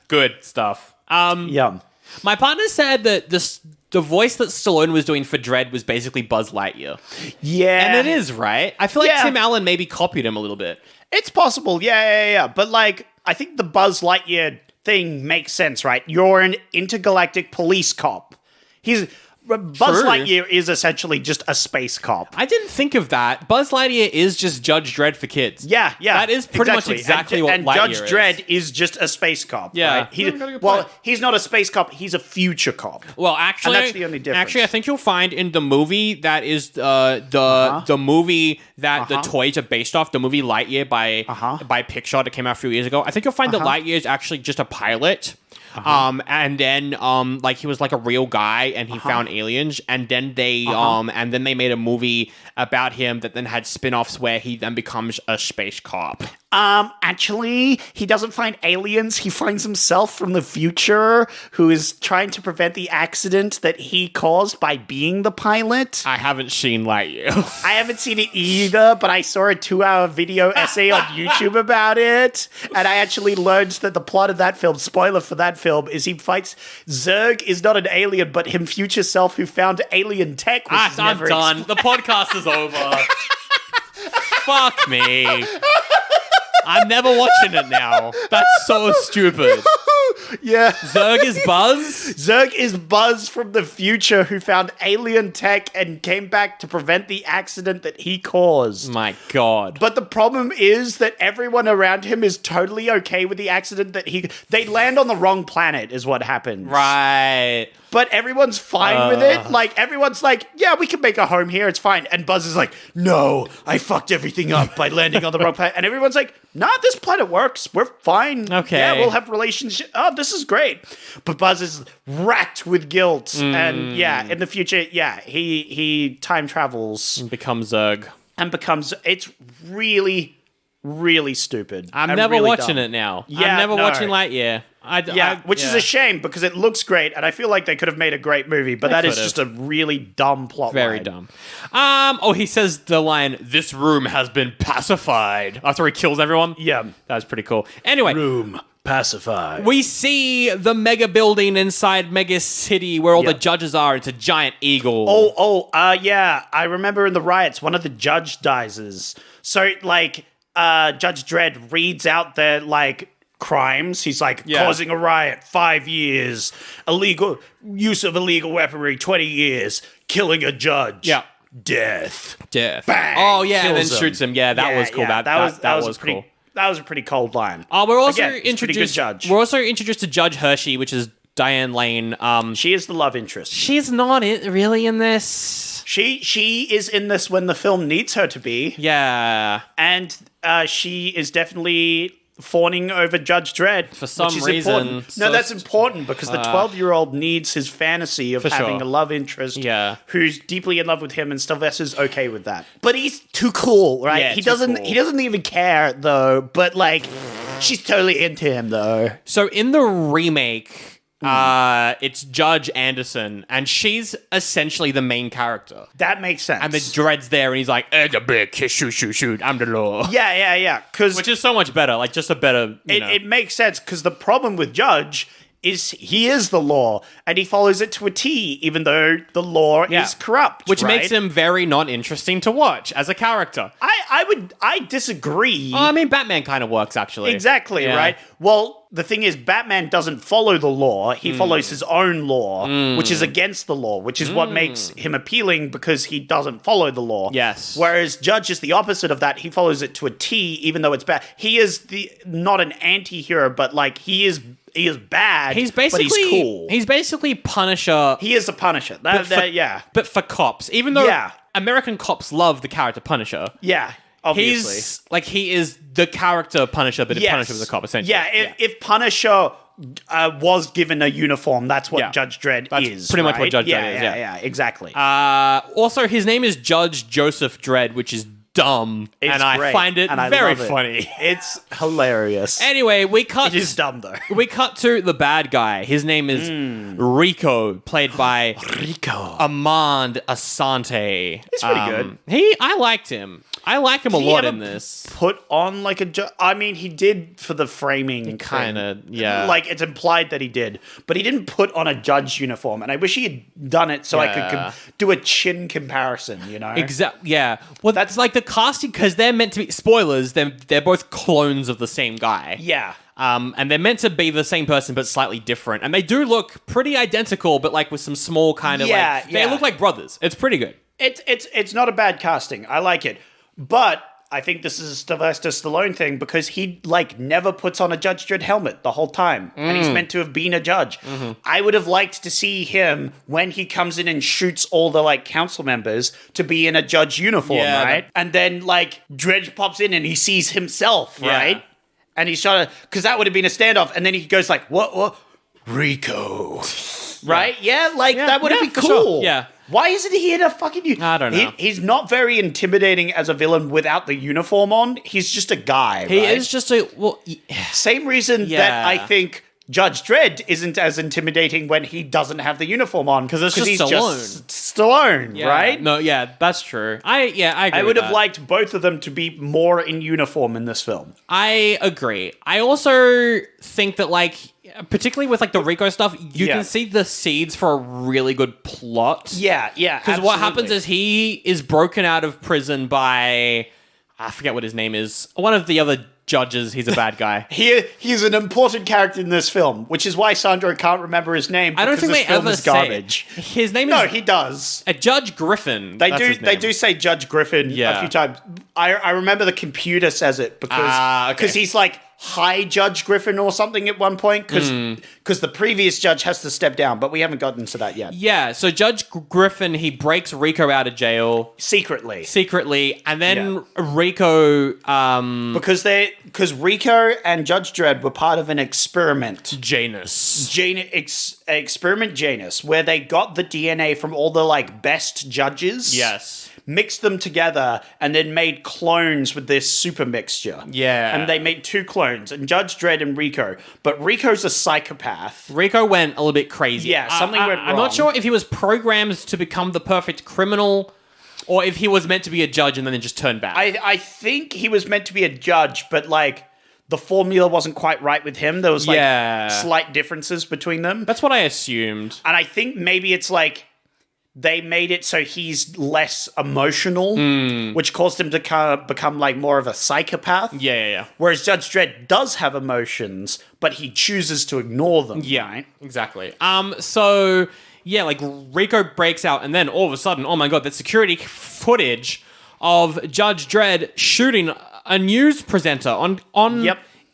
good stuff. My partner said that the voice that Stallone was doing for Dredd was basically Buzz Lightyear. Yeah. And it is, right? I feel like Tim Allen maybe copied him a little bit. It's possible, yeah. But, I think the Buzz Lightyear thing makes sense, right? You're an intergalactic police cop. Buzz Lightyear is essentially just a space cop. I didn't think of that. Buzz Lightyear is just Judge Dredd for kids. Yeah. That is pretty much exactly what Lightyear is. And Judge Dredd is just a space cop. Yeah. Right? He's not a space cop. He's a future cop. Well, actually, and that's the only difference. Actually, I think you'll find in the movie that is the movie that the toys are based off, the movie Lightyear by Pixar that came out a few years ago. I think you'll find that Lightyear is actually just a pilot. And then he was like a real guy, and he found aliens, and then they made a movie about him that then had spin-offs where he then becomes a space cop. Actually, he doesn't find aliens. He finds himself from the future who is trying to prevent the accident that he caused by being the pilot. I haven't seen Lightyear. I haven't seen it either, but I saw a 2-hour video essay on YouTube about it, and I actually learned that the plot of that film, spoiler for that film, is he fights Zurg is not an alien, but him future self who found alien tech. I'm done. The podcast is over. Fuck me. I'm never watching it now. That's so stupid. Yeah. Zurg is Buzz? Zurg is Buzz from the future who found alien tech and came back to prevent the accident that he caused. My God. But the problem is that everyone around him is totally okay with the accident that they land on the wrong planet is what happens. Right. But everyone's fine with it. Like, everyone's like, yeah, we can make a home here. It's fine. And Buzz is like, no, I fucked everything up by landing on the wrong planet. And everyone's like, nah, this planet works. We're fine. Okay. Yeah, we'll have relationship. Oh, this is great. But Buzz is racked with guilt. And yeah, in the future, yeah, he time travels. Becomes Zurg. And it's really, really stupid. I'm and never really watching dumb. it now. Yeah, I'm never no. watching Lightyear. Which is a shame because it looks great, and I feel like they could have made a great movie, but that is could've. just a really dumb plot Very line. dumb. He says the line, "This room has been pacified," after he kills everyone. Yeah. That was pretty cool. Anyway, Room pacified. we see the mega building inside Mega City where all Yeah. the judges are. It's a giant eagle. Yeah. I remember in the riots, one of the judge dies. So, like, Judge Dredd reads out their, like, crimes. He's like, causing a riot, 5 years. Illegal use of illegal weaponry, 20 years. Killing a judge. Yeah. Death. Bang! Oh, yeah, and then Kills him. shoots him. Yeah, that was cool. Yeah, That was pretty, cool. That was a pretty cold line. We're also Again, it's a pretty good introduced. judge. We're also introduced to Judge Hershey, which is Diane Lane. She is the love interest. She's not really in this. She is in this when the film needs her to be. Yeah. And she is definitely fawning over Judge Dredd. For some which is reason. important. No, that's important because the 12-year-old needs his fantasy of having sure. a love interest Yeah. who's deeply in love with him, and Sylvester's okay with that. But he's too cool, right? Yeah, he too doesn't cool. he doesn't even care though, but like she's totally into him though. So in the remake, it's Judge Anderson, and she's essentially the main character. That makes sense. And the Dredd's there, and he's like, the big shoot, I'm the law. Yeah. Because Which is so much better, like just a better, it makes sense because the problem with Judge is he is the law and he follows it to a T, even though the law is corrupt. Which right? makes him very not interesting to watch as a character. I disagree. I mean, Batman kind of works, actually. Exactly, Yeah. right? Well, the thing is, Batman doesn't follow the law. He follows his own law, which is against the law, which is what makes him appealing because he doesn't follow the law. Yes. Whereas Judge is the opposite of that. He follows it to a T, even though it's bad. He is not an anti-hero, but like he is bad, He's basically but he's cool. He's basically Punisher. He is a Punisher. But for cops. Even though Yeah. American cops love the character Punisher. Yeah, obviously. He's like he is the character Punisher, but Punisher was a cop, essentially. Yeah, if Punisher was given a uniform, that's what Yeah. Judge Dredd That's is. pretty much what right? Judge Dredd is, Yeah, exactly. Also, his name is Judge Joseph Dredd, which is dumb, It's and I great, find it and I very love it. funny. It's hilarious. Anyway, we cut. It is dumb though. We cut to the bad guy. His name is Rico, played by Rico. Amand Asante. He's pretty good. I liked him. I like him a Did he lot ever in this. Put on like I mean, he did for the framing. Kind thing. of, yeah. Like it's implied that he did, but he didn't put on a judge uniform. And I wish he had done it so I could Yeah. do a chin comparison. You know, Yeah. Well, that's like the casting because they're meant to be spoilers. They're both clones of the same guy. Yeah. And they're meant to be the same person but slightly different. And they do look pretty identical, but like with some small kind of Yeah, they yeah. look like brothers. It's pretty good. It's not a bad casting. I like it. But I think this is a Sylvester Stallone thing because he like never puts on a Judge Dredd helmet the whole time. And he's meant to have been a judge. I would have liked to see him when he comes in and shoots all the like council members to be in a judge uniform, Yeah, right? And then like Dredd pops in and he sees himself, Yeah. right? And he's trying to, because that would have been a standoff. And then he goes like, what? Rico. Right? Yeah, like that would have been for cool. sure. Yeah. Why isn't he in a fucking... I don't know. He's not very intimidating as a villain without the uniform on. He's just a guy, He right? is just a Same reason Yeah. that I think Judge Dredd isn't as intimidating when he doesn't have the uniform on. Because it's just he's Stallone. just Stallone, right? No, yeah, that's true. I agree. I would with have that. liked both of them to be more in uniform in this film. I agree. I also think that, like, particularly with like the Rico stuff, you Yeah. can see the seeds for a really good plot. Yeah. Because what happens is he is broken out of prison by, I forget what his name is, one of the other judges, he's a bad guy. He's an important character in this film, which is why Sandro can't remember his name. I don't think this they film ever is garbage. say it. His name No, is he does. Judge Griffin. They That's do. his They name. do say Judge Griffin a few times. I remember the computer says it because he's like, "Hi, Judge Griffin" or something at one point because the previous judge has to step down, but we haven't gotten to that yet. Yeah, so Judge Griffin, he breaks Rico out of jail secretly, and then Rico because Rico and Judge Dredd were part of an experiment. Janus. Experiment Janus, where they got the DNA from all the like best judges. Yes. Mixed them together and then made clones with this super mixture. Yeah. And they made 2 clones, and Judge Dredd and Rico. But Rico's a psychopath. Rico went a little bit crazy. Yeah, something went wrong. I'm not sure if he was programmed to become the perfect criminal or if he was meant to be a judge and then just turned bad. I think he was meant to be a judge, but like the formula wasn't quite right with him. There was like slight differences between them. That's what I assumed. And I think maybe it's like they made it so he's less emotional, which caused him to become like more of a psychopath. Yeah. Whereas Judge Dredd does have emotions, but he chooses to ignore them. Yeah, right? exactly. So yeah, like Rico breaks out, and then all of a sudden, oh my god, that security footage of Judge Dredd shooting a news presenter on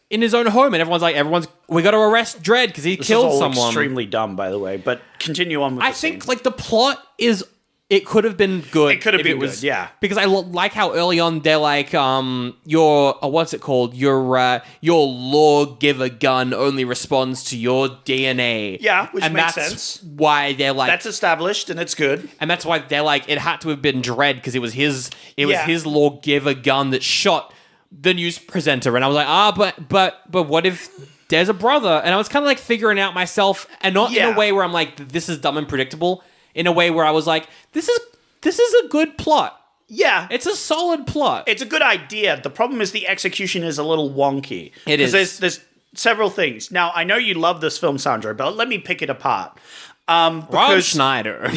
in his own home, and everyone's we got to arrest Dredd because he killed This is all someone. extremely dumb, by the way. But continue on with. I think like the plot is. It could have been good. It could have if been it was, good, yeah. Because I like how early on they're like, your what's it called? Your lawgiver gun only responds to your DNA. Yeah, which and makes that's sense. Why they're like That's established and it's good. and that's why they're like it had to have been Dredd because it was his lawgiver gun that shot the news presenter, and I was like, but what if there's a brother? And I was kind of like figuring out myself, and not in a way where I'm like, this is dumb and predictable. In a way where I was like, this is a good plot. Yeah. It's a solid plot. It's a good idea. The problem is the execution is a little wonky. It is. There's several things. Now, I know you love this film, Sandro, but let me pick it apart. Rob Schneider.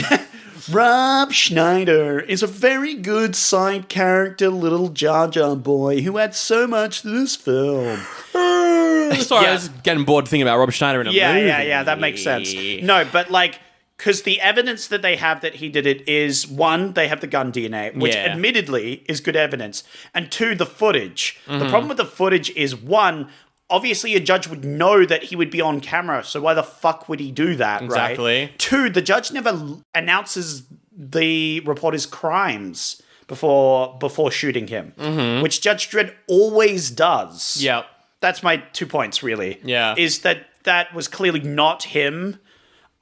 Rob Schneider is a very good side character, little Jar Jar boy who had so much to this film. Sorry, I was getting bored thinking about Rob Schneider in a movie. Yeah, that makes sense. No, but like, because the evidence that they have that he did it is, 1, they have the gun DNA, which admittedly is good evidence, and 2, the footage. The problem with the footage is, 1, obviously a judge would know that he would be on camera, so why the fuck would he do that, Exactly. right? 2, the judge never announces the reporter's crimes before shooting him, which Judge Dredd always does. Yep. That's my 2 points, really. Yeah. Is that was clearly not him.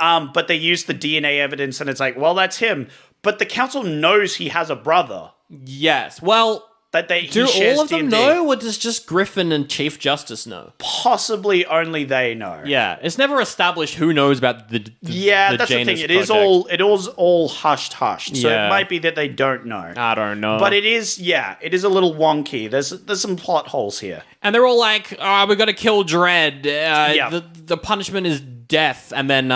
But they use the DNA evidence, and it's like, well, that's him. But the council knows he has a brother. Yes. Well, That do all of them know, or does just Griffin and Chief Justice know? Possibly only they know. Yeah, it's never established who knows about the That's Janus the thing. It project. is all hushed. So Yeah. it might be that they don't know. I don't know. But it is a little wonky. There's some plot holes here. And they're all like, we got to kill Dredd. Yeah. The punishment is death. And then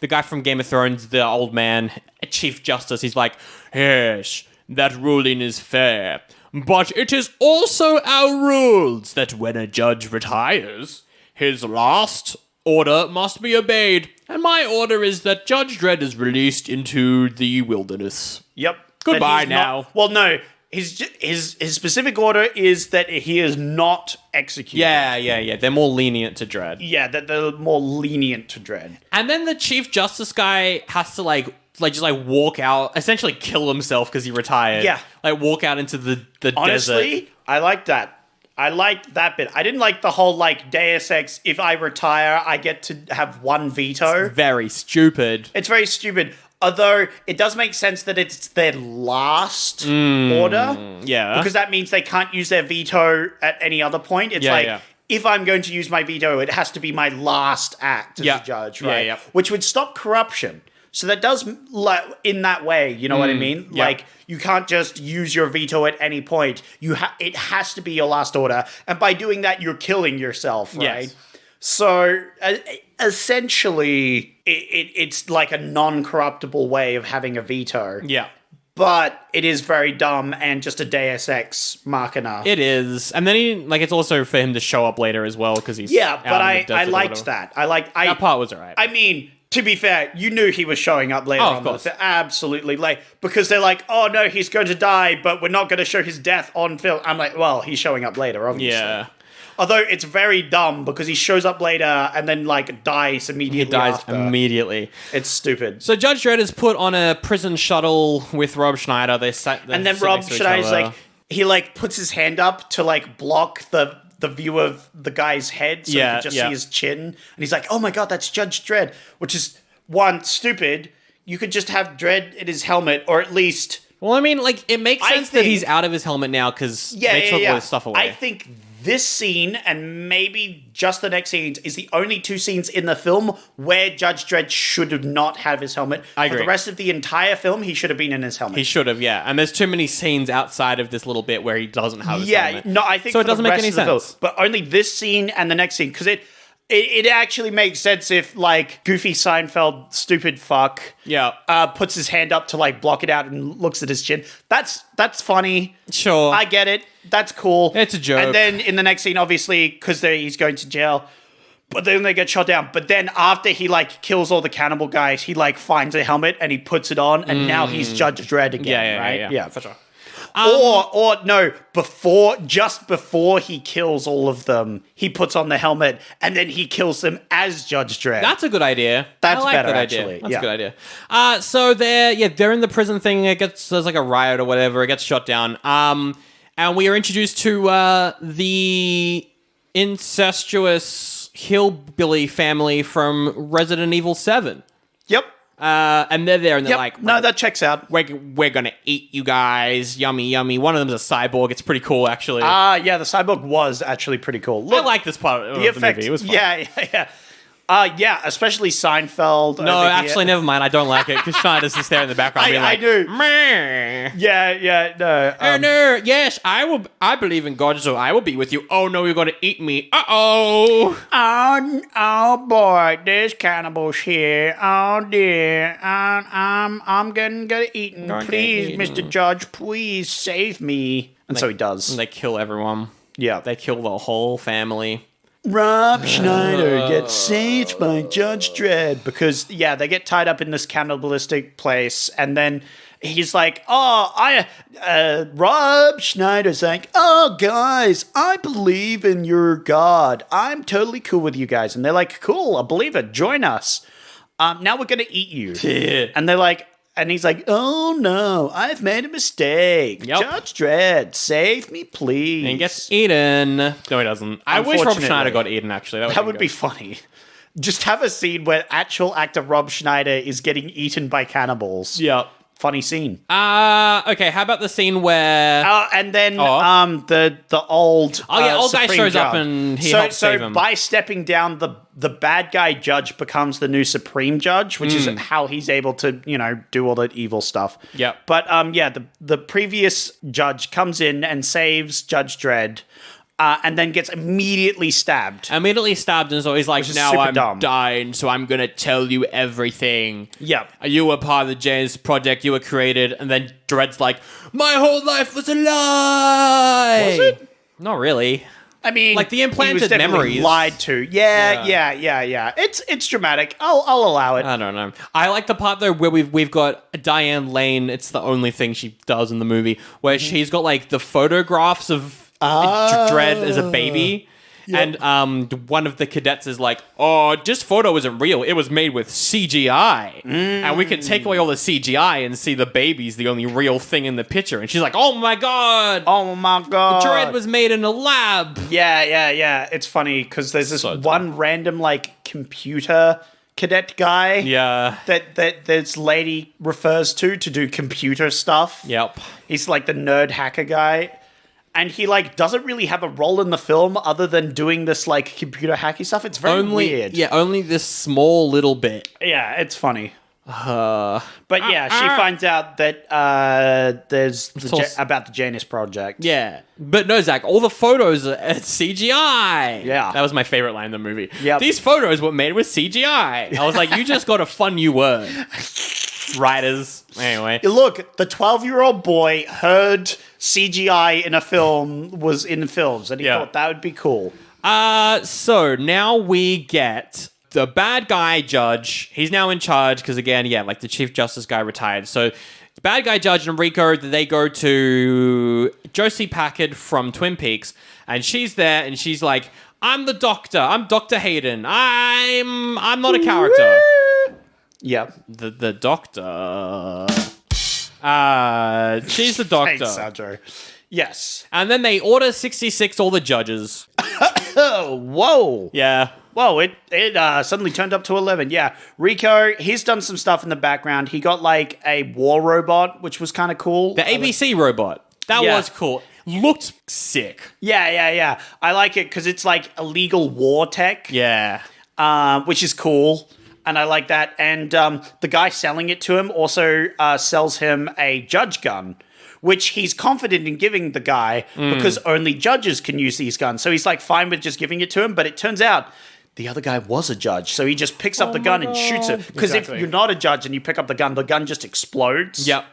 the guy from Game of Thrones, the old man, Chief Justice, he's like, yes, that ruling is fair. But it is also our rules that when a judge retires, his last order must be obeyed. And my order is that Judge Dredd is released into the wilderness. Yep. Goodbye That he's now. No. His specific order is that he is not executed. Yeah. They're more lenient to Dredd. Yeah, that they're more lenient to Dredd. And then the Chief Justice guy has to just walk out, essentially kill himself because he retired. Yeah. Walk out into the Honestly, desert. I like that. I liked that bit. I didn't like the whole Deus Ex, if I retire, I get to have one veto. Very stupid. It's very stupid. Although it does make sense that it's their last order. Yeah. Because that means they can't use their veto at any other point. It's if I'm going to use my veto, it has to be my last act as a judge, right? Yeah. Which would stop corruption. So that does, in that way, you know what I mean? Yeah. You can't just use your veto at any point. It has to be your last order. And by doing that, you're killing yourself, right? Yes. So essentially, it's like a non-corruptible way of having a veto. Yeah. but it is very dumb and just a Deus Ex Machina. It is, and then it's also for him to show up later as well because he's Yeah, out but in the desert I or liked whatever. that. That part was alright. I mean, to be fair, you knew he was showing up later Oh, on. of course. Absolutely. Because they're like, oh no, he's going to die, but we're not going to show his death on film. I'm like, well, he's showing up later, obviously. Yeah. Although it's very dumb because he shows up later and then dies immediately He dies after. immediately. It's stupid. So Judge Dredd is put on a prison shuttle with Rob Schneider. And then Rob Schneider's he puts his hand up to block the view of the guy's head so you can just see his chin. And he's like, oh my god, that's Judge Dredd. Which is, one, stupid. You could just have Dredd in his helmet, or at least... Well, I mean, it makes I sense that think- he's out of his helmet now because they took all his stuff away. I think this scene, and maybe just the next scenes, is the only two scenes in the film where Judge Dredd should not have his helmet. I agree. For the rest of the entire film, he should have been in his helmet. He should have, yeah. And there's too many scenes outside of this little bit where he doesn't have his helmet. No, I think so. It for the doesn't make rest any of the film, sense. but only this scene and the next scene, because it actually makes sense if goofy Seinfeld stupid fuck puts his hand up to block it out and looks at his chin. That's funny. Sure. I get it. That's cool. It's a joke. And then in the next scene, obviously, because he's going to jail, but then they get shot down. But then after he kills all the cannibal guys, he finds a helmet and he puts it on, and now he's Judge Dredd again. Right? Yeah, for sure. Or no, just before he kills all of them, he puts on the helmet and then he kills them as Judge Dredd. That's a good idea. That's I like better, that idea. actually. That's Yeah. a good idea. So they're in the prison thing. There's a riot or whatever. It gets shut down. And we are introduced to the incestuous hillbilly family from Resident Evil 7. Yep. And they're there and they're like, no, that checks out. we're gonna eat you guys. Yummy, yummy. One of them's a cyborg. It's pretty cool, actually. Yeah, the cyborg was actually pretty cool. Look, I like this part of the movie. It was fun. Yeah, especially Seinfeld. No, over actually, here. never mind. I don't like it because Schneider's just there in the background being I like, do. Meh. No. No, yes, I will. I believe in God, so I will be with you. Oh no, you're gonna eat me. Uh-oh. Oh boy, there's cannibals here. Oh dear, I'm gonna get eaten. Gonna Please, get eaten. Mr. Judge, please save me. And so he does. And they kill everyone. Yeah. They kill the whole family. Rob Schneider gets saved by Judge Dredd because, they get tied up in this cannibalistic place, and then he's like, Rob Schneider's like, oh, guys, I believe in your God. I'm totally cool with you guys. And they're like, cool, I believe it. Join us. Now we're going to eat you. And they're like, and he's like, oh no, I've made a mistake. Yep. Judge Dredd, save me, please. And he gets eaten. No, he doesn't. I wish Rob Unfortunately. Schneider got eaten, actually. That would be funny. Just have a scene where actual actor Rob Schneider is getting eaten by cannibals. Yep. Funny scene. Okay, how about the scene where... And then Oh. the old old guy Supreme shows up Judge. and he helps save him. By stepping down, the bad guy judge becomes the new Supreme Judge, which is how he's able to, do all the evil stuff. Yep. But the previous judge comes in and saves Judge Dredd. And then gets immediately stabbed. And so he's like, is now super I'm dumb. dying, so I'm gonna tell you everything. Yep. You were part of the James Project, you were created, and then Dredd's like, my whole life was a lie! Was it? Not really. I mean, Like the he was implanted definitely memories. lied to. Yeah. It's dramatic. I'll allow it. I don't know. I like the part though where we've got Diane Lane. It's the only thing she does in the movie where she's got the photographs of Dredd as a baby. Yep. And one of the cadets is like, oh, this photo isn't real. It was made with CGI. And we can take away all the CGI and see the baby's the only real thing in the picture. And she's like, oh my God. Oh my God. Dredd was made in a lab. Yeah. It's funny because there's this one random computer cadet guy. Yeah. That this lady refers to do computer stuff. Yep. He's the nerd hacker guy. And he doesn't really have a role in the film other than doing this computer hacky stuff. It's very weird. Yeah, only this small little bit. Yeah, it's funny. But yeah, she finds out that there's about the Janus Project. Yeah. But no, Zach, all the photos are CGI. Yeah. That was my favorite line in the movie. Yep. These photos were made with CGI. I was like, you just got a fun new word. writers. Anyway. Look, the 12-year-old boy heard CGI in a film was in films, and he thought that would be cool. So now we get the bad guy judge. He's now in charge because, again, like the Chief Justice guy retired. So the bad guy judge and Rico, they go to Josie Packard from Twin Peaks, and she's there, and she's like, I'm the doctor. I'm Dr. Hayden. I'm not a character. Yeah. The doctor. She's the doctor. Thanks, Sandro. Yes. And then they order 66 all the judges. Oh, whoa. Yeah. Whoa, it suddenly turned up to 11. Yeah. Rico, he's done some stuff in the background. He got like a war robot, which was kind of cool. The ABC robot. That was cool. Looked sick. Yeah. I like it because it's like illegal war tech. Yeah. Which is cool. And I like that. And the guy selling it to him also sells him a judge gun, which he's confident in giving the guy because only judges can use these guns. So he's like fine with just giving it to him. But it turns out the other guy was a judge. So he just picks up the gun and shoots it. Because if you're not a judge and you pick up the gun just explodes. Yep.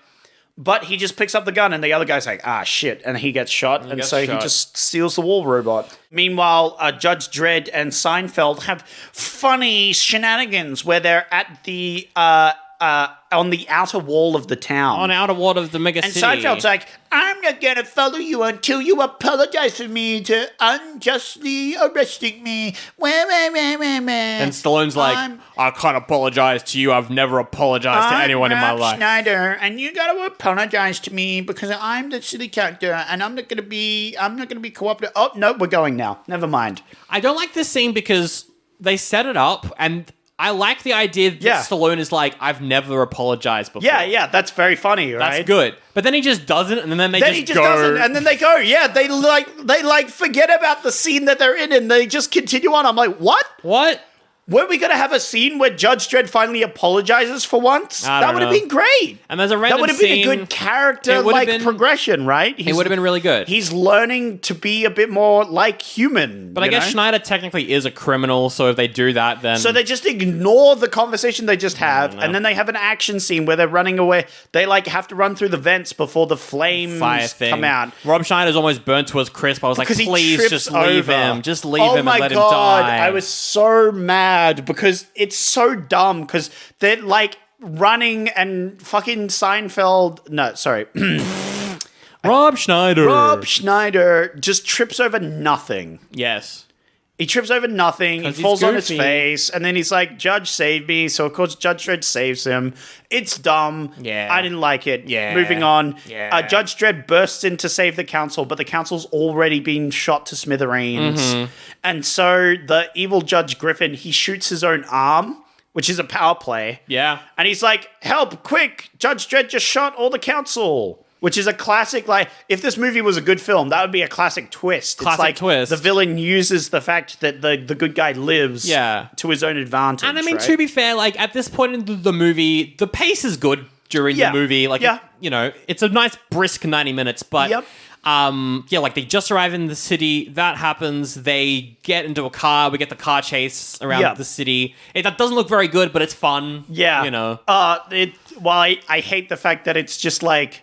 But he just picks up the gun and the other guy's like, shit. And he gets shot. He just steals the war robot. Meanwhile, Judge Dredd and Seinfeld have funny shenanigans where they're at the on the outer wall of the town. On outer wall of the mega and city. Seinfeld's like, I'm not going to follow you until you apologize to me to unjustly arresting me. And Stallone's like, I can't apologize to you. I've never apologized to anyone in my life. Schneider, and you got to apologize to me because I'm the silly character, and I'm not going to be cooperative. Oh no, we're going now. Never mind. I don't like this scene because they set it up, and I like the idea that Stallone is like, I've never apologized before. Yeah, that's very funny, right? That's good. But then he just doesn't, and then he just go. Doesn't, and then they go. Yeah, they forget about the scene that they're in, and they just continue on. I'm like, what? What? Were we going to have a scene where Judge Dredd finally apologizes for once? That would have been great. And there's a random That would have been a good character progression, right? It would have been really good. He's learning to be a bit more like human. But I guess Schneider technically is a criminal, so if they do that, then... So they just ignore the conversation they just have, and then they have an action scene where they're running away. They have to run through the vents before the flames come out. Rob Schneider's almost burnt to his crisp. I was like, please just leave him. Just leave him and let him die. Oh my god, I was so mad because it's so dumb because they're like running and fucking Seinfeld. No, sorry. Rob Schneider just trips over nothing. Yes. He trips over nothing. He falls on his face. And then he's like, Judge, save me. So, of course, Judge Dredd saves him. It's dumb. Yeah. I didn't like it. Yeah. Moving on. Yeah. Judge Dredd bursts in to save the council, but the council's already been shot to smithereens. Mm-hmm. And so the evil Judge Griffin, he shoots his own arm, which is a power play. Yeah. And he's like, help, quick. Judge Dredd just shot all the council. Which is a classic, like, if this movie was a good film, that would be a classic twist. Twist. The villain uses the fact that the good guy lives to his own advantage. And I mean, to be fair, like, at this point in the movie, the pace is good during the movie. Like, it's a nice brisk 90 minutes, but... like they just arrive in the city. That happens. They get into a car. We get the car chase around the city. That doesn't look very good, but it's fun. Yeah. You know. I hate the fact that it's just like...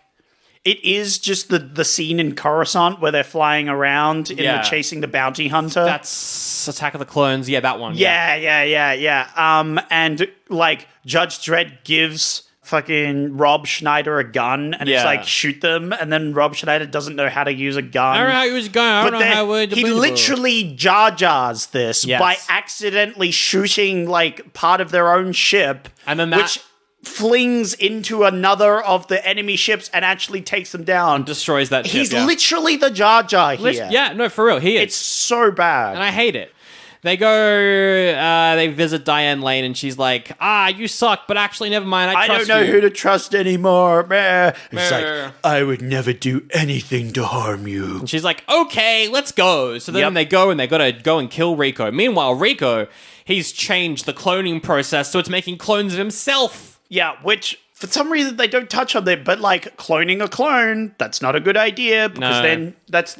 It is just the scene in Coruscant where they're flying around and they're chasing the bounty hunter. That's Attack of the Clones. Yeah, that one. Yeah. And like Judge Dredd gives fucking Rob Schneider a gun and it's like, shoot them. And then Rob Schneider doesn't know how to use a gun. I don't know how he was going. I don't know how he literally Jar Jars this by accidentally shooting like part of their own ship. And then which flings into another of the enemy ships and actually takes them down. Destroys that ship. He's literally the Jar Jar here. Yeah, no, for real. He is. It's so bad. And I hate it. They go, they visit Diane Lane and she's like, you suck, but actually, never mind. I trust don't know you. who to trust anymore. It's like, I would never do anything to harm you. And she's like, okay, let's go. So then they go and they gotta go and kill Rico. Meanwhile, Rico, he's changed the cloning process, so it's making clones of himself. Yeah, which for some reason they don't touch on it, but like cloning a clone, that's not a good idea because then that's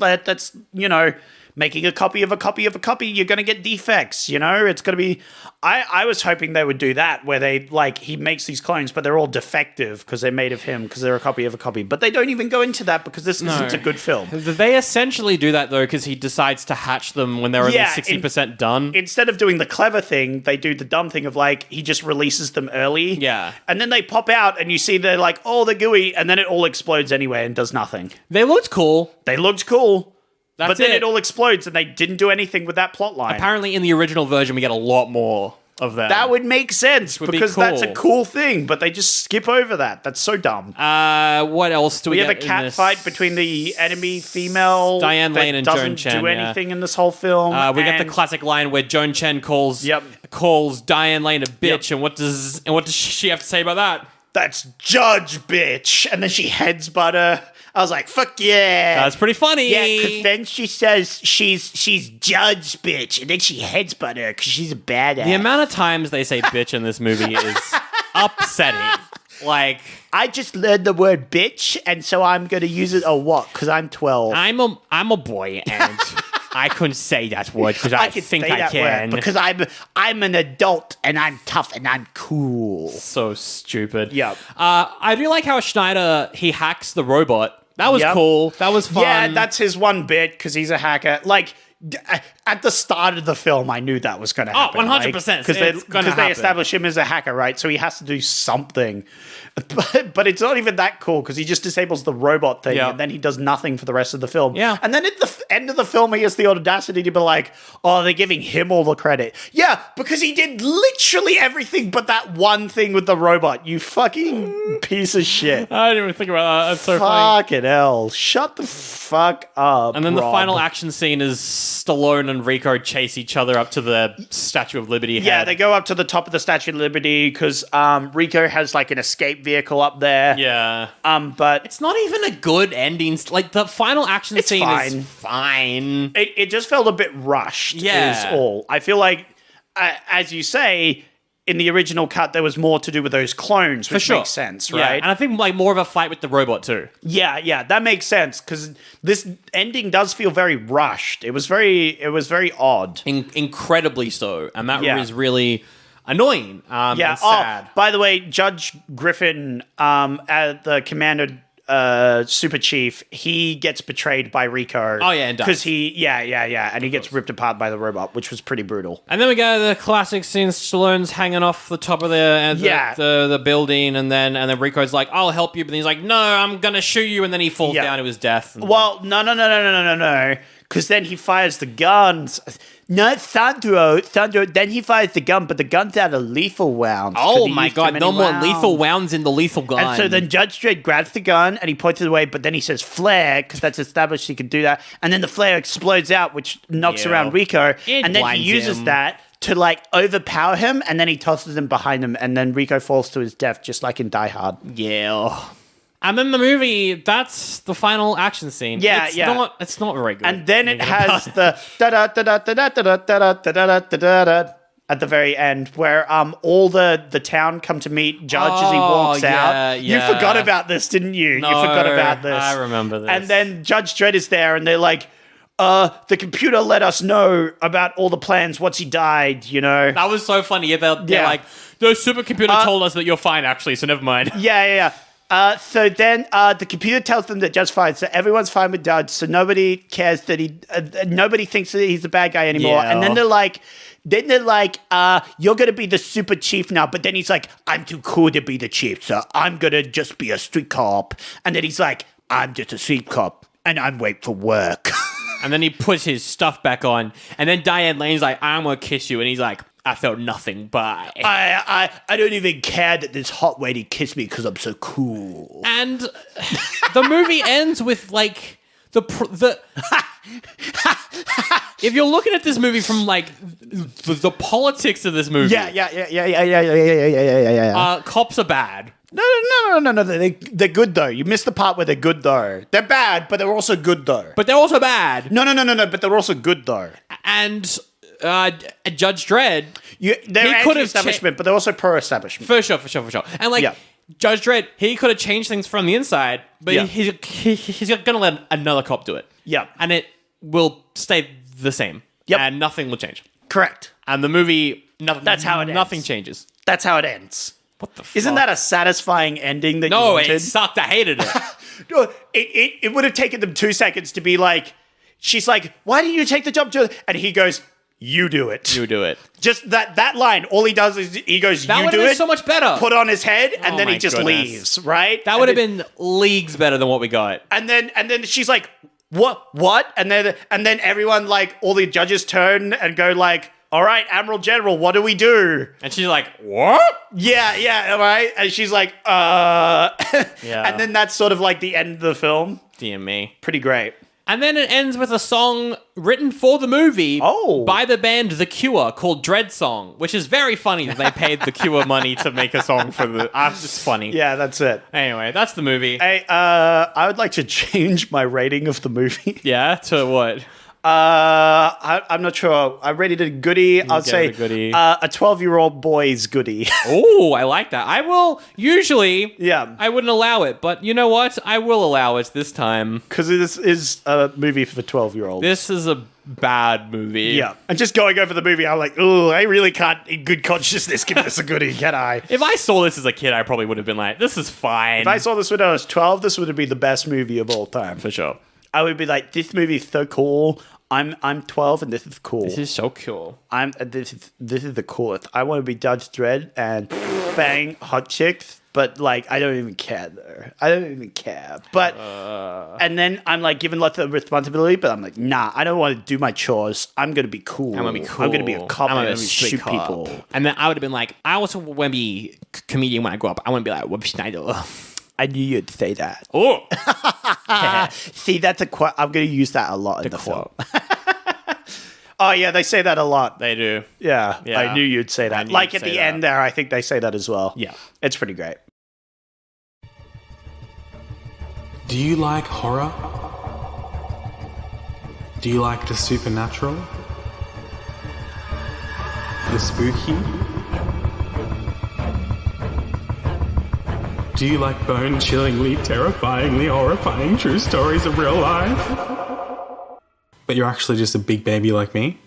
making a copy of a copy of a copy, you're going to get defects, you know? It's going to be... I was hoping they would do that, where they, like, he makes these clones, but they're all defective because they're made of him, because they're a copy of a copy. But they don't even go into that because this isn't a good film. They essentially do that, though, because he decides to hatch them when they're only 60% done. Instead of doing the clever thing, they do the dumb thing of, like, he just releases them early. Yeah. And then they pop out, and you see they're like, oh, they're gooey, and then it all explodes anyway and does nothing. They looked cool. They looked cool. That's but then it all explodes, and they didn't do anything with that plot line. Apparently, in the original version, we get a lot more of that. That would make sense, because that's a cool thing, but they just skip over that. That's so dumb. What else do we have a cat fight between the enemy female Diane Lane and Joan Chen. Doesn't do anything in this whole film. We get the classic line where Joan Chen calls Diane Lane a bitch, and what does she have to say about that? That's Judge bitch, and then she headsbutt her. I was like, fuck yeah. That's pretty funny. Yeah, because then she says she's Judge bitch, and then she headsbutt her because she's a badass. The amount of times they say bitch in this movie is upsetting. Like, I just learned the word bitch, and so I'm going to use it a what? Because I'm 12. I'm a boy, and I couldn't say that word because I think I can. Because I'm an adult, and I'm tough, and I'm cool. So stupid. Yep. I do like how Schneider, he hacks the robot. That was cool. That was fun. Yeah, that's his one bit, because he's a hacker. Like, at the start of the film, I knew that was going to happen. 100%. Because they establish him as a hacker, right? So he has to do something. But it's not even that cool, because he just disables the robot thing, and then he does nothing for the rest of the film. Yeah. And then at the end of the film, he has the audacity to be like, oh, they're giving him all the credit. Yeah, because he did literally everything but that one thing with the robot. You fucking piece of shit. I didn't even think about that. That's so funny. Fucking hell. Shut the fuck up, And then Rob. the final action scene is Stallone and Rico chase each other up to the Statue of Liberty head. Yeah, they go up to the top of the Statue of Liberty because Rico has like an escape vehicle up there. Yeah. But it's not even a good ending. Like, the final action scene is fine. It just felt a bit rushed, is all. I feel like, as you say, in the original cut, there was more to do with those clones, which makes sense, right? Yeah, and I think like more of a fight with the robot too. Yeah, that makes sense, because this ending does feel very rushed. It was very odd. Incredibly so. And that is really annoying and sad. Oh, by the way, Judge Griffin, the commander super chief, he gets betrayed by Rico. Oh yeah, and because and he gets ripped apart by the robot, which was pretty brutal. And then we go to the classic scene: Stallone's hanging off the top of the building, and then Rico's like, "I'll help you," but he's like, "No, I'm gonna shoot you," and then he falls down to his death. Well, no. Because then he fires the guns. No, Sandro. Then he fires the gun, but the gun's out of lethal rounds. Oh my god, no more lethal rounds in the lethal gun. And so then Judge Dredd grabs the gun and he points it away, but then he says flare, because that's established he can do that. And then the flare explodes out, which knocks around Rico. And then he uses that to like overpower him, and then he tosses him behind him, and then Rico falls to his death, just like in Die Hard. Yeah. And then the movie, that's the final action scene. It's not very good. And then it has the da-da-da-da-da-da-da-da-da-da-da at the very end, where all the town come to meet Judge as he walks out. You forgot about this, didn't you? No, you forgot about this. I remember this. And then Judge Dredd is there, and they're like, the computer let us know about all the plans once he died, you know? That was so funny. Yeah, they're like, the supercomputer told us that you're fine, actually, so never mind. Yeah. So then the computer tells them that Judge's fine, so everyone's fine with Judge, so nobody cares that nobody thinks that he's the bad guy anymore. And then they're like, you're going to be the super chief now. But then he's like, I'm too cool to be the chief, so I'm going to just be a street cop. And then he's like, I'm just a street cop, and I'm wait for work. And then he puts his stuff back on, and then Diane Lane's like, I'm going to kiss you. And he's like, I felt nothing, bye. I don't even care that this hot lady kissed me because I'm so cool. And the movie ends with like the if you're looking at this movie from like the politics of this movie, cops are bad. No. They're good though. You missed the part where they're good though. They're bad, but they're also good though. But they're also bad. No. But they're also good though. And Judge Dredd, they're anti-establishment, but they're also pro-establishment. For sure. And like Judge Dredd, he could have changed things from the inside, but he's going to let another cop do it. Yeah, and it will stay the same. Yep. And nothing will change. Correct. And the movie, That's how it nothing ends. changes. That's how it ends. What the fuck? Isn't that a satisfying ending that you No, wanted? it sucked. I hated it. No, it would have taken them 2 seconds to be like, she's like, why didn't you take the job to, and he goes, you do it. You do it. Just that line, all he does is he goes, That you would do have been it, so much better. put on his head, and Oh then he my just goodness. leaves, right? That would have been leagues better than what we got. And then she's like, what? And then everyone, like, all the judges turn and go like, all right, Admiral General, what do we do? And she's like, what? Yeah, right? And she's like, Yeah. And then that's sort of like the end of the film. Dear me. Pretty great. And then it ends with a song written for the movie by the band The Cure called Dredd Song, which is very funny that they paid The Cure money to make a song for the... It's funny. Yeah, that's it. Anyway, that's the movie. Hey, I would like to change my rating of the movie. Yeah, to what? I'm not sure. I rated it a goodie. I'll give say it a goodie. A 12-year-old boy's goodie. Oh, I like that. I will... Usually, Yeah. I wouldn't allow it, but you know what? I will allow it this time. Because this is a movie for 12-year-olds. This is a bad movie. Yeah. And just going over the movie, I'm like, oh, I really can't, in good consciousness, give this a goodie, can I? If I saw this as a kid, I probably would have been like, this is fine. If I saw this when I was 12, this would have been the best movie of all time. For sure. I would be like, this movie is so cool. I'm 12 and this is cool. This is so cool. This is the coolest. I want to be Judge Dredd and bang hot chicks, but like I don't even care though. I don't even care. But and then I'm like given lots of responsibility, but I'm like, nah, I don't want to do my chores. I'm gonna be cool. I'm gonna be cool. I'm gonna be a cop. I'm I'm gonna gonna street shoot cop. people. And then I would have been like, I also want to be a comedian when I grow up. I want to be like Schneider. I knew you'd say that. Oh, See, that's a quote. I'm gonna use that a lot in the film. quote. Oh yeah, they say that a lot. They do. Yeah, Yeah. I knew you'd say I that. knew Like you'd at say the that. end there, I think they say that as well. Yeah. It's pretty great. Do you like horror? Do you like the supernatural? The spooky? Do you like bone-chillingly, terrifyingly horrifying true stories of real life? But you're actually just a big baby like me?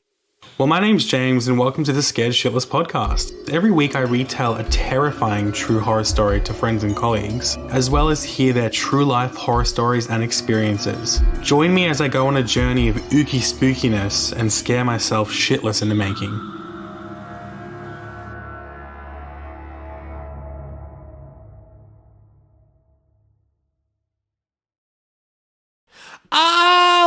Well, my name's James, and welcome to the Scared Shitless podcast. Every week I retell a terrifying true horror story to friends and colleagues, as well as hear their true life horror stories and experiences. Join me as I go on a journey of ooky spookiness and scare myself shitless in the making.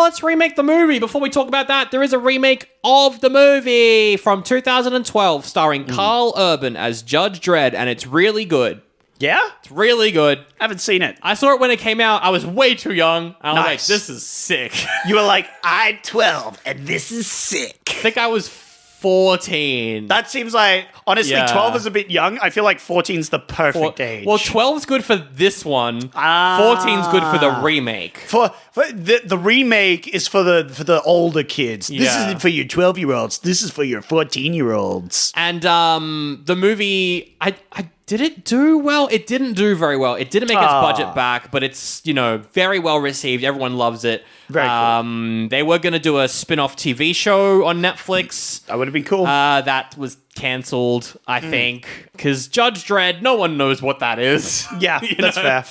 Let's remake the movie. Before we talk about that, there is a remake of the movie from 2012 starring Carl Urban as Judge Dredd, and it's really good. Yeah, It's really good. I haven't seen it. I saw it when it came out. I was way too young. I was like, Nice. this is sick. You were like, I'm 12 and this is sick. I think I was 14. That seems like, honestly, Yeah. 12 is a bit young. I feel like 14's the perfect age. Well, 12's good for this one. 14's good for the remake. For the remake is for the older kids. This Yeah. isn't for your 12-year-olds. This is for your 14-year-olds. And the movie, I did it do well? It didn't do very well. It didn't make its budget back, but it's, very well received. Everyone loves it. Very cool. They were going to do a spin-off TV show on Netflix. That would have been cool. That was cancelled, I think, because Judge Dredd, no one knows what that is. yeah, that's fair.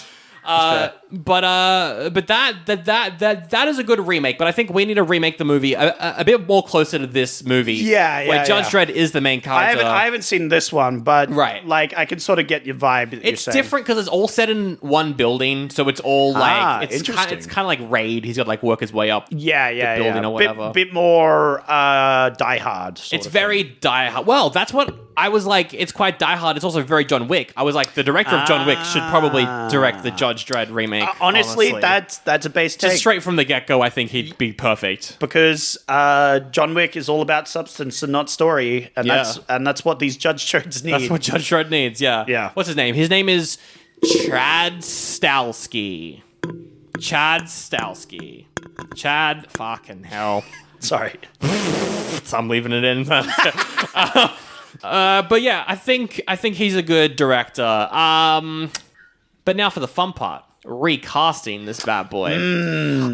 But that is a good remake. But I think we need to remake the movie a bit more closer to this movie. Yeah, where Judge Dredd is the main character. I haven't seen this one, but Right. like I can sort of get your vibe. That It's you're saying. different because it's all set in one building, so it's all like interesting. it's kind of like Raid. He's got to like work his way up. Yeah, building or whatever. Bit more Die Hard. Sort It's of very Die Hard. Well, that's what I was like. It's quite Die Hard. It's also very John Wick. I was like, the director of John Wick should probably direct the Judge Dredd remake. honestly, that's a base take. Just straight from the get-go, I think he'd be perfect. Because John Wick is all about substance and not story, and Yeah. that's what these Judge Dredds need. That's what Judge Dredd needs, yeah. Yeah. What's his name? His name is Chad Stahelski. Chad fucking hell. Sorry. So I'm leaving it in. But yeah, I think he's a good director. But now for the fun part. recasting this bad boy.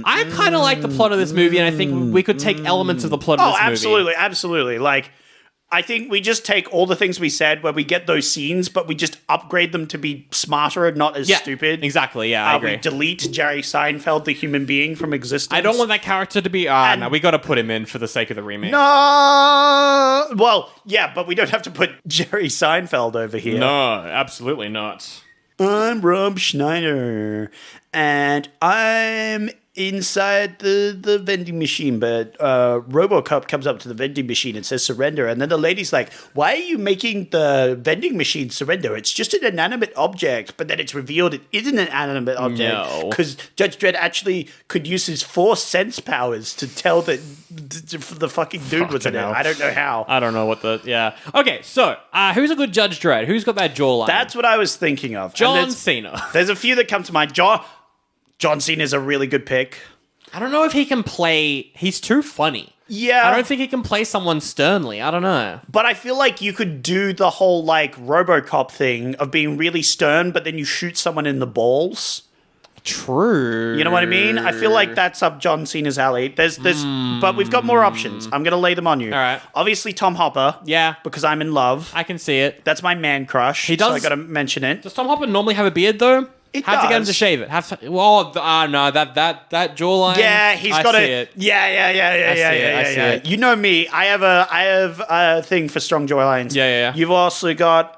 I kind of like the plot of this movie, and I think we could take elements of the plot of this movie. Absolutely. Like, I think we just take all the things we said where we get those scenes, but we just upgrade them to be smarter and not as stupid. Exactly, yeah, I agree. We delete Jerry Seinfeld, the human being, from existence. I don't want that character to be... no, we got to put him in for the sake of the remake. No! Well, yeah, but we don't have to put Jerry Seinfeld over here. No, absolutely not. I'm Rob Schneider, and I'm inside the vending machine, but RoboCop comes up to the vending machine and says surrender, and then the lady's like, why are you making the vending machine surrender? It's just an inanimate object. But then it's revealed it isn't an inanimate object because Judge Dredd actually could use his 4 sense powers to tell that the fucking dude was in it. I don't know how. I don't know what the... Yeah. Okay, so who's a good Judge Dredd? Who's got that jawline? That's what I was thinking of. John Cena. There's a few that come to mind. John Cena's a really good pick. I don't know if he can play... He's too funny. Yeah. I don't think he can play someone sternly. I don't know. But I feel like you could do the whole, like, RoboCop thing of being really stern, but then you shoot someone in the balls. True. You know what I mean? I feel like that's up John Cena's alley. But we've got more options. I'm going to lay them on you. All right. Obviously, Tom Hopper. Yeah. Because I'm in love. I can see it. That's my man crush. He does. So I got to mention it. Does Tom Hopper normally have a beard, though? Have to get him to shave it. No, that jawline. Yeah, he's got it. Yeah. You know me. I have a thing for strong jawlines. Yeah. You've also got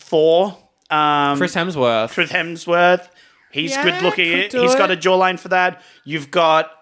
Thor. Chris Hemsworth. He's good looking. He's got a jawline for that. You've got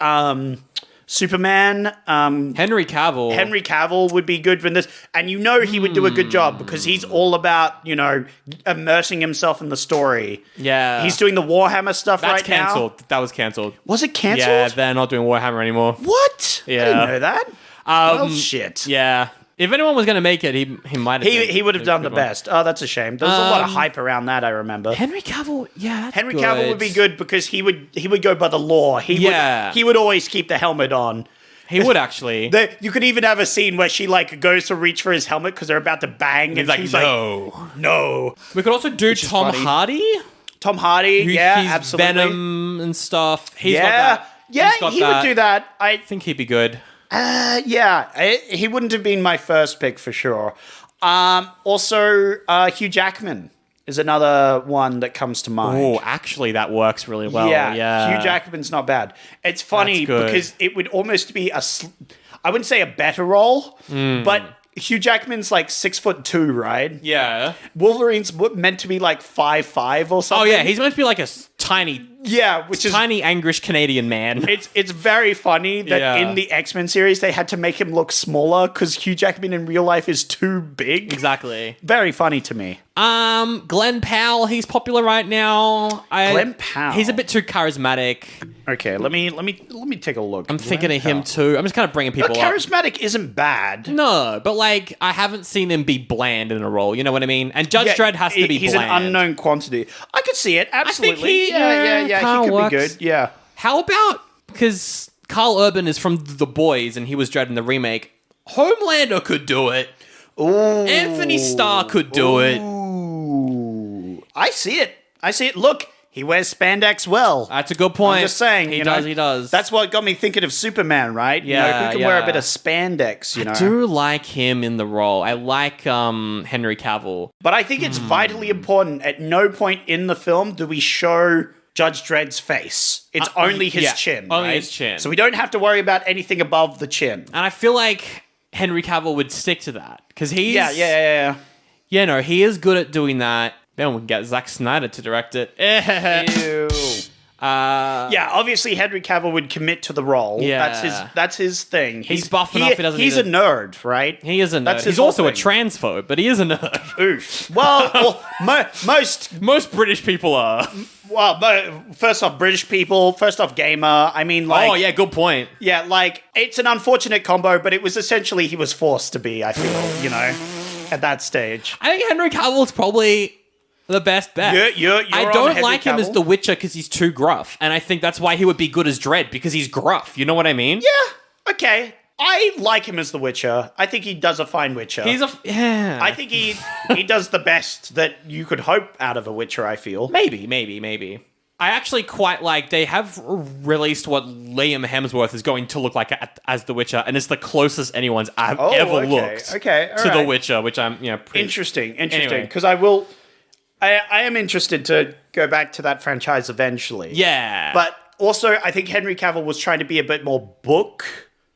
Superman. Henry Cavill. Henry Cavill would be good for this. And you know he would do a good job because he's all about, immersing himself in the story. Yeah. He's doing the Warhammer stuff That's right cancelled. now. That was cancelled. Was it cancelled? Yeah, they're not doing Warhammer anymore. What? Yeah. I didn't know that. Well, shit. Yeah. If anyone was going to make it, he might have. He would have done the best. Oh, that's a shame. There was a lot of hype around that. I remember. Henry Cavill, Henry Cavill would be good because he would go by the law. He would always keep the helmet on. He would actually. You could even have a scene where she goes to reach for his helmet because they're about to bang, and he's like, no. We could also do Tom Hardy. Tom Hardy, absolutely. Venom and stuff. He would do that. I think he'd be good. He wouldn't have been my first pick for sure. Also, Hugh Jackman is another one that comes to mind. Oh, actually, that works really well. Yeah. Hugh Jackman's not bad. It's funny because it would almost be I wouldn't say a better role, but Hugh Jackman's 6'2", right? Yeah. Wolverine's meant to be 5'5" or something. Oh yeah, he's meant to be a tiny. Yeah, which is tiny, English Canadian man. It's very funny that in the X-Men series they had to make him look smaller because Hugh Jackman in real life is too big. Exactly. Very funny to me. Glenn Powell, he's popular right now. Glenn Powell. He's a bit too charismatic. Okay, let me take a look. I'm thinking of him too. I'm just kind of bringing people up. Charismatic isn't bad. No, but I haven't seen him be bland in a role. You know what I mean? And Judge Dredd has to be he's bland. He's an unknown quantity. I could see it. Absolutely. I think he could be good. Yeah. How about, because Carl Urban is from The Boys and he was Dredd in the remake, Homelander could do it. Ooh. Anthony Starr could do it. I see it. Look, he wears spandex well. That's a good point. I'm just saying. He does. That's what got me thinking of Superman, right? Yeah, who can wear a bit of spandex, I do like him in the role. I like Henry Cavill. But I think it's vitally important. At no point in the film do we show Judge Dredd's face. It's only his chin. Only his chin. So we don't have to worry about anything above the chin. And I feel like Henry Cavill would stick to that. Because he's... Yeah. Yeah, no, he is good at doing that. Then we can get Zack Snyder to direct it. Ew. Obviously Henry Cavill would commit to the role. Yeah. That's his thing. He's buff enough. He's a nerd, right? He is a nerd. He's also a transphobe, but he is a nerd. Oof. Well, most British people are. Well, first off, British people. First off, gamer. I mean, oh yeah, good point. Yeah, it's an unfortunate combo, but it was essentially he was forced to be. I feel, at that stage. I think Henry Cavill's probably the best bet. I don't like him as The Witcher because he's too gruff, and I think that's why he would be good as Dredd because he's gruff. You know what I mean? Yeah. Okay. I like him as The Witcher. I think he does a fine Witcher. I think he does the best that you could hope out of a Witcher. I feel maybe. I actually quite like. They have released what Liam Hemsworth is going to look like as The Witcher, and it's the closest anyone's ever looked to The Witcher, which I'm pretty Interesting. Anyway. Because I am interested to go back to that franchise eventually. Yeah, But also, I think Henry Cavill was trying to be a bit more book.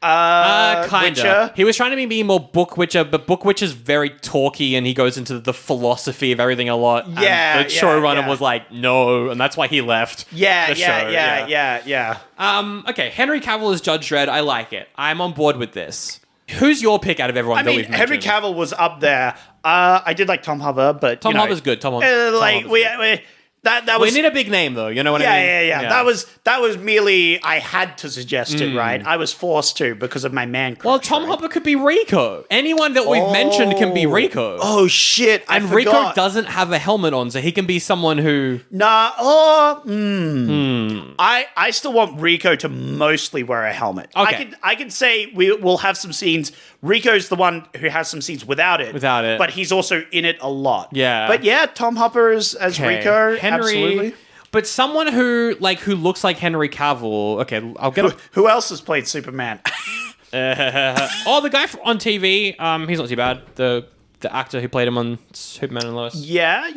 Kinda. Witcher. He was trying to be more Book Witcher, but Book Witcher's very talky, and he goes into the philosophy of everything a lot. Yeah, and the showrunner yeah. was like, no, and that's why he left. Yeah. the show. Okay, Henry Cavill is Judge Dredd. I like it. I'm on board with this. Who's your pick out of everyone that we've mentioned? Henry Cavill was up there. I did like Tom Hopper, but Tom Hopper's good. Tom Hopper's good. That was We need a big name, though. You know what I mean? Yeah. That was merely I had to suggest it, right? I was forced to because of my man crush. Well, Tom Hopper could be Rico. Anyone that we've mentioned can be Rico. Oh shit! I and forgot. Rico doesn't have a helmet on, so he can be someone who. Nah. I still want Rico to mostly wear a helmet. Okay. I could say we'll have some scenes. Rico's the one who has some scenes without it. But he's also in it a lot. Yeah. But yeah, Tom Hopper as Rico. Absolutely. But someone who looks like Henry Cavill. Okay, I'll get. Who else has played Superman? The guy on TV. He's not too bad. The actor who played him on Superman and Lois. Yeah.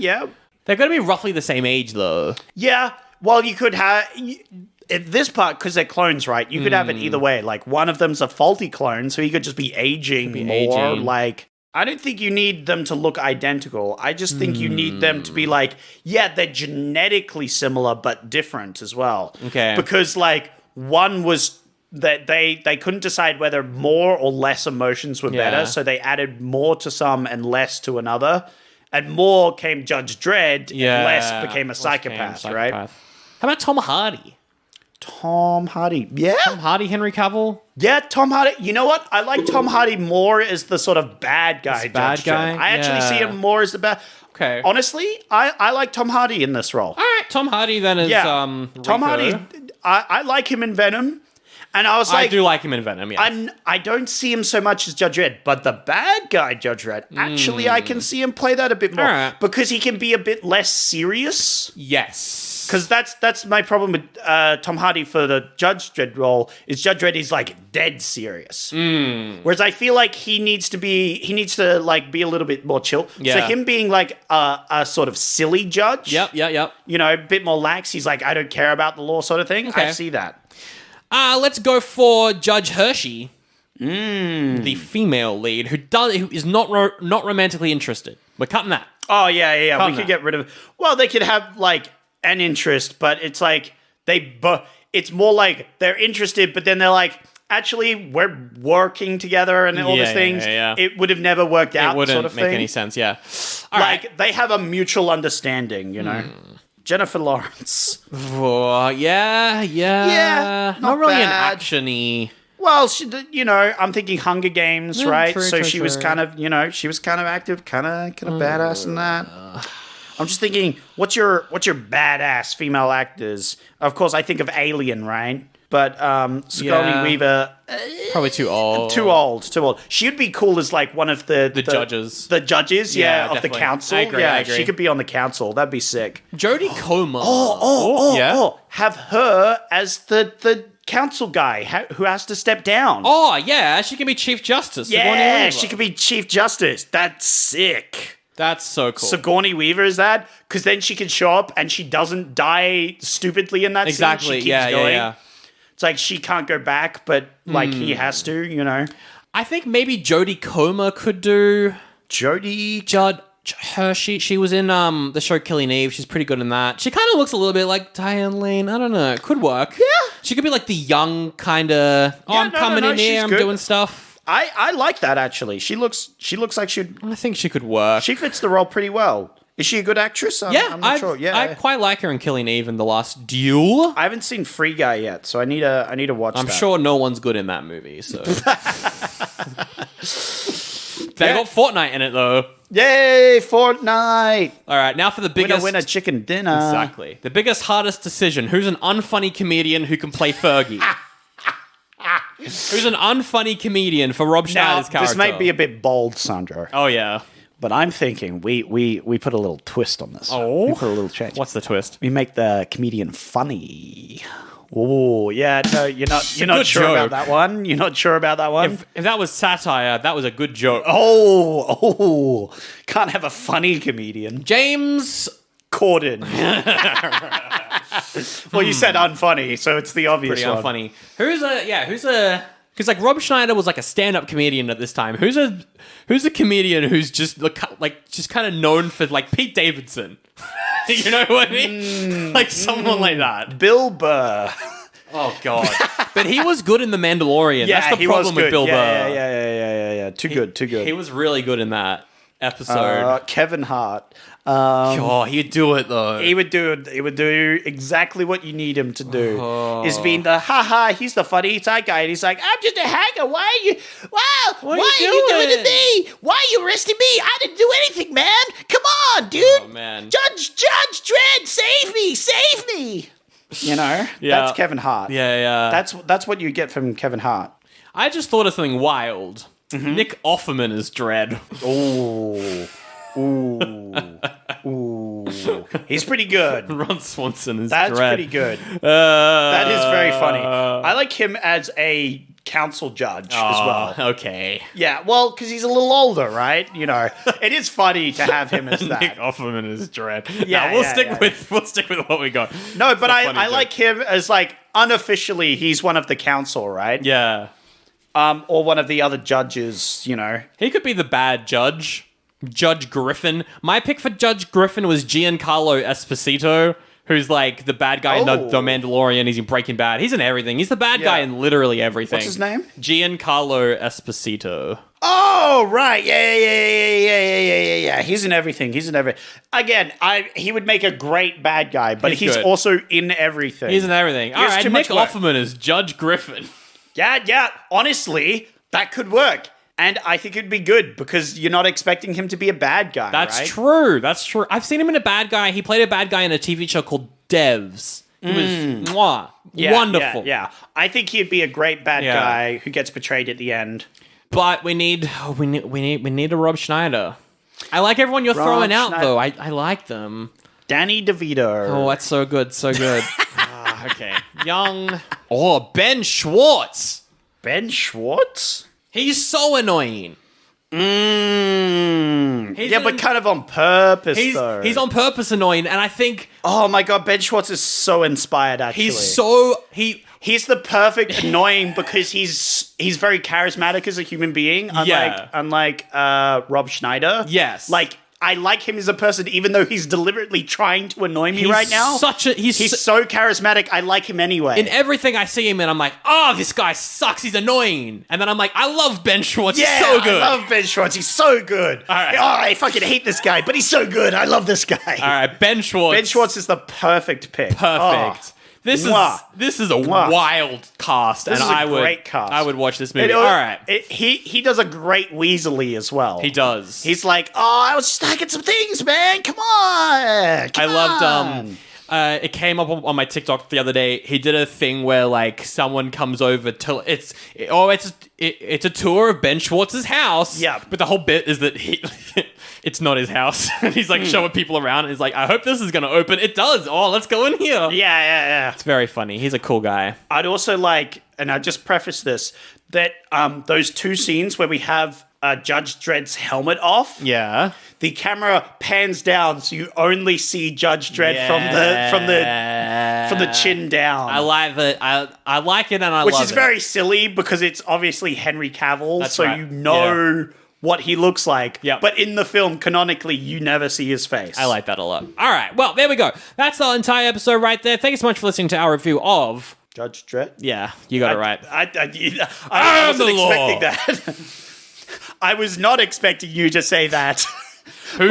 They're going to be roughly the same age, though. Yeah. Well, you could have. At this part, because they're clones, right? You could have it either way. Like, one of them's a faulty clone, so he could just be aging more. Like, I don't think you need them to look identical. I just think you need them to be like, yeah, they're genetically similar, but different as well. Okay. Because, like, one was that they couldn't decide whether more or less emotions were better, so they added more to some and less to another. And more came Judge Dredd, and less became a psychopath, right? How about Tom Hardy? Tom Hardy. Yeah. Tom Hardy, Henry Cavill? Yeah, Tom Hardy. You know what? I like Tom Hardy more as the sort of bad guy. Bad guy? I actually see him more as the bad. Okay. Honestly, I like Tom Hardy in this role. All right, Tom Hardy then is Tom Rico. Hardy. I like him in Venom. And I was like, I do like him in Venom, yeah. I don't see him so much as Judge Dredd, but the bad guy Judge Dredd, actually, I can see him play that a bit more. Alright. Because he can be a bit less serious. Yes. Because that's my problem with Tom Hardy for the Judge Dredd role, is Judge Dredd is like dead serious. Whereas I feel like he needs to be a little bit more chill. Yeah. So him being like a sort of silly judge. Yep. You know, a bit more lax. He's like, I don't care about the law sort of thing. Okay. I see that. Let's go for Judge Hershey, the female lead, who is not romantically interested. We're cutting that. Oh, yeah. Cutting We could that. get rid of... Well, they could have, like, an interest, but it's like it's more like they're interested, but then they're like, actually, we're working together and all these things. Yeah. It would have never worked out, It wouldn't sort of make thing. any sense, yeah. All Like, right. they have a mutual understanding, you know? Jennifer Lawrence. Oh, yeah. Yeah, Not not really bad. an action-y. Well, I'm thinking Hunger Games, right? true, So true, she was true. kind of, she was kind of active, kind of badass in that. I'm just thinking, what's your badass female actors? Of course, I think of Alien, right? But Sigourney Weaver, Probably too old. too old. She'd be cool as like one of the judges. The judges, Yeah, of the definitely. council. I agree, yeah, I agree. she could be on the council. That'd be sick. Jodie Comer. Oh, have her as the council guy who has to step down. Oh, yeah, she can be Chief Justice. Sigourney yeah, Weaver. she could be Chief Justice. That's sick. That's so cool. Sigourney Weaver is that? Because then she can show up and she doesn't die stupidly in that Exactly, scene. She keeps yeah. going. It's like she can't go back, but like he has to, you know. I think maybe Jodie Comer could do Jodie. Judd Hershey. She was in the show Killing Eve. She's pretty good in that. She kind of looks a little bit like Diane Lane. I don't know. It could work. Yeah. She could be like the young kind of, I'm coming in here, I'm she's good. doing stuff. I like that actually. She looks like I think she could work. she fits the role pretty well. Is she a good actress? I'm not sure. Yeah. I quite like her in Killing Eve and The Last Duel. I haven't seen Free Guy yet, so I need to watch that. I'm sure no one's good in that movie, so. They got Fortnite in it, though. Yay, Fortnite! All right, now for the biggest... Winner, chicken dinner. Exactly. The biggest, hardest decision. Who's an unfunny comedian who can play Fergie? Who's an unfunny comedian for Rob Now, Schneider's character? this might be a bit bold, Sandro. Oh, yeah. But I'm thinking we put a little twist on this. Oh? We put a little change. What's the twist? We make the comedian funny. Oh, yeah, no, you're not good sure joke. about that one? You're not sure about that one? If that was satire, that was a good joke. Oh, can't have a funny comedian. James Corden. Well, you said unfunny, so it's the obvious pretty one. unfunny. Because like Rob Schneider was like a stand-up comedian at this time. Who's a comedian who's just just kind of known for like Pete Davidson? You know what I mean? Like someone like that. Bill Burr. Oh god! But he was good in The Mandalorian. Yeah, That's the he was problem with good. Bill Burr. Yeah. Too good. He was really good in that episode. Kevin Hart. Oh, he'd do it though. He would do exactly what you need him to do. Is being the he's the funny type guy, and he's like, I'm just a hacker. Why are you why are you doing to me? Why are you arresting me? I didn't do anything, man. Come on, dude. Oh, man. Judge Dredd, save me. You know? Yeah. That's Kevin Hart. Yeah. That's what you get from Kevin Hart. I just thought of something wild. Mm-hmm. Nick Offerman is Dredd. Ooh. He's pretty good. Ron Swanson is That's Dredd. pretty good. That is very funny. I like him as a council judge as well. Okay. Yeah, well, because he's a little older, right? You know, it is funny to have him as Nick that. Offerman is Dredd. Yeah, we'll yeah. stick with what we got. No, but I funny like him as like unofficially he's one of the council, right? Yeah. Or one of the other judges, you know. He could be the bad judge. Judge Griffin. My pick for Judge Griffin was Giancarlo Esposito, who's like the bad guy in the Mandalorian. He's in Breaking Bad. He's in everything. He's the bad guy in literally everything. What's his name? Giancarlo Esposito. Oh, right. Yeah. He's in everything. Again, he would make a great bad guy, but he's good. also in everything. He's in everything. All right, too Nick much work. Offerman is Judge Griffin. Yeah. Honestly, that could work. And I think it'd be good because you're not expecting him to be a bad guy, That's right? true. I've seen him in a bad guy. He played a bad guy in a TV show called Devs. He was wonderful. Yeah. I think he'd be a great bad guy who gets betrayed at the end. But we need a Rob Schneider. I like everyone you're throwing out Schneider. though. I like them. Danny DeVito. Oh, that's so good. Okay. Young. Oh, Ben Schwartz. Ben Schwartz? He's so annoying. But kind of on purpose, though. He's on purpose annoying, and I think Oh my god, Ben Schwartz is so inspired, actually. he's the perfect annoying because he's very charismatic as a human being, unlike Rob Schneider. Yes. Like, I like him as a person, even though he's deliberately trying to annoy me right now. He's so charismatic, I like him anyway. in everything I see him in, I'm like, oh, this guy sucks. He's annoying. And then I'm like, I love Ben Schwartz. He's so good. I love Ben Schwartz. He's so good. All right. Oh, I fucking hate this guy, but he's so good. I love this guy. All right, Ben Schwartz. Ben Schwartz is the perfect pick. Perfect. Oh. This is a Mwah. wild cast, This and is a I would great cast. I would watch this movie. All right, He does a great Weasley as well. he does. He's like, I was stacking some things, man. Come on. I loved it came up on my TikTok the other day. He did a thing where like someone comes over to it's a tour of Ben Schwartz's house. Yeah. But the whole bit is that it's not his house. And he's like showing people around and he's like, I hope this is gonna open. It does. Oh, let's go in here. Yeah. It's very funny. He's a cool guy. I'd also like, and I just preface this, that those two scenes where we have Judge Dredd's helmet off. Yeah. The camera pans down, so you only see Judge Dredd from the chin down. I like it. I like it and I Which love is it. very silly because it's obviously Henry Cavill, That's so right. you know what he looks like. Yep. But in the film, canonically, you never see his face. I like that a lot. All right. Well, there we go. That's the entire episode right there. Thank you so much for listening to our review of... Judge Dredd? Yeah, you got it right. I wasn't expecting that. I was not expecting you to say that. There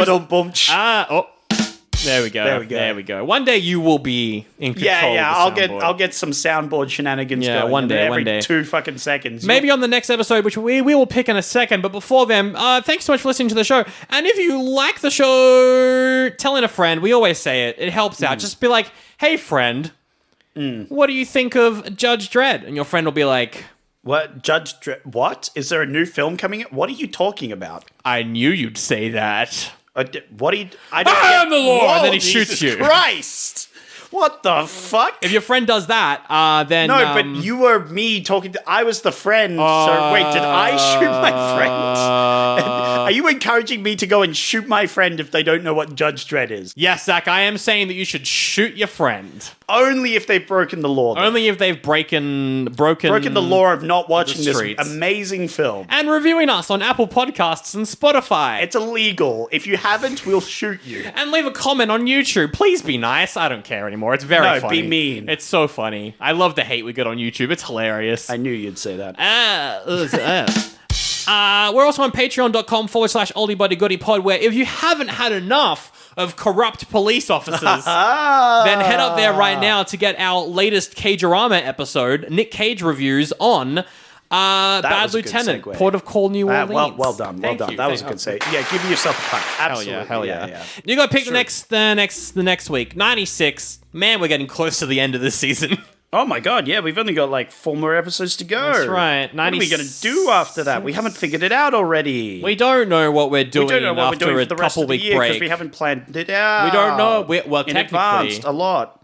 we go. There we go. One day you will be in control. Yeah. of the soundboard. I'll get some soundboard shenanigans Yeah, going. one day, Every 2 fucking seconds. Maybe on the next episode, which we will pick in a second. But before then, thanks so much for listening to the show. And if you like the show, telling a friend. We always say it. It helps out. Just be like, hey, friend, what do you think of Judge Dredd? And your friend will be like, What? Judge Dredd? What? Is there a new film coming out? What are you talking about? I knew you'd say that. What do you... I don't I am the Lord, Whoa, and then he Jesus shoots you. Christ! What the fuck? If your friend does that, then... No, but you were me talking to... I was the friend. So wait, did I shoot my friend? Are you encouraging me to go and shoot my friend if they don't know what Judge Dredd is? Yes, Zach, I am saying that you should shoot your friend. Only if they've broken the law. Though. Only if they've broken the law of not watching this streets. amazing film. And reviewing us on Apple Podcasts and Spotify. It's illegal. If you haven't, we'll shoot you. And leave a comment on YouTube. Please be nice. I don't care anymore. It's very funny. Be mean. It's so funny. I love the hate we get on YouTube. It's hilarious. I knew you'd say that. We're also on patreon.com/oldiebuddygoodypod, where if you haven't had enough of corrupt police officers, then head up there right now to get our latest Cagerama episode, Nick Cage reviews on Bad Lieutenant, Port of Call, New Orleans. Well done. That was a good say. Yeah, give yourself a clap. Absolutely. Hell yeah. You got to pick the next week. 96. Man, we're getting close to the end of this season. Oh my god, yeah, we've only got like 4 more episodes to go. That's right. What are we going to do after that? We haven't figured it out already. We don't know what we're doing for the rest couple of the week year break. Because we haven't planned it out. We don't know. Well, in technically, advance, a lot.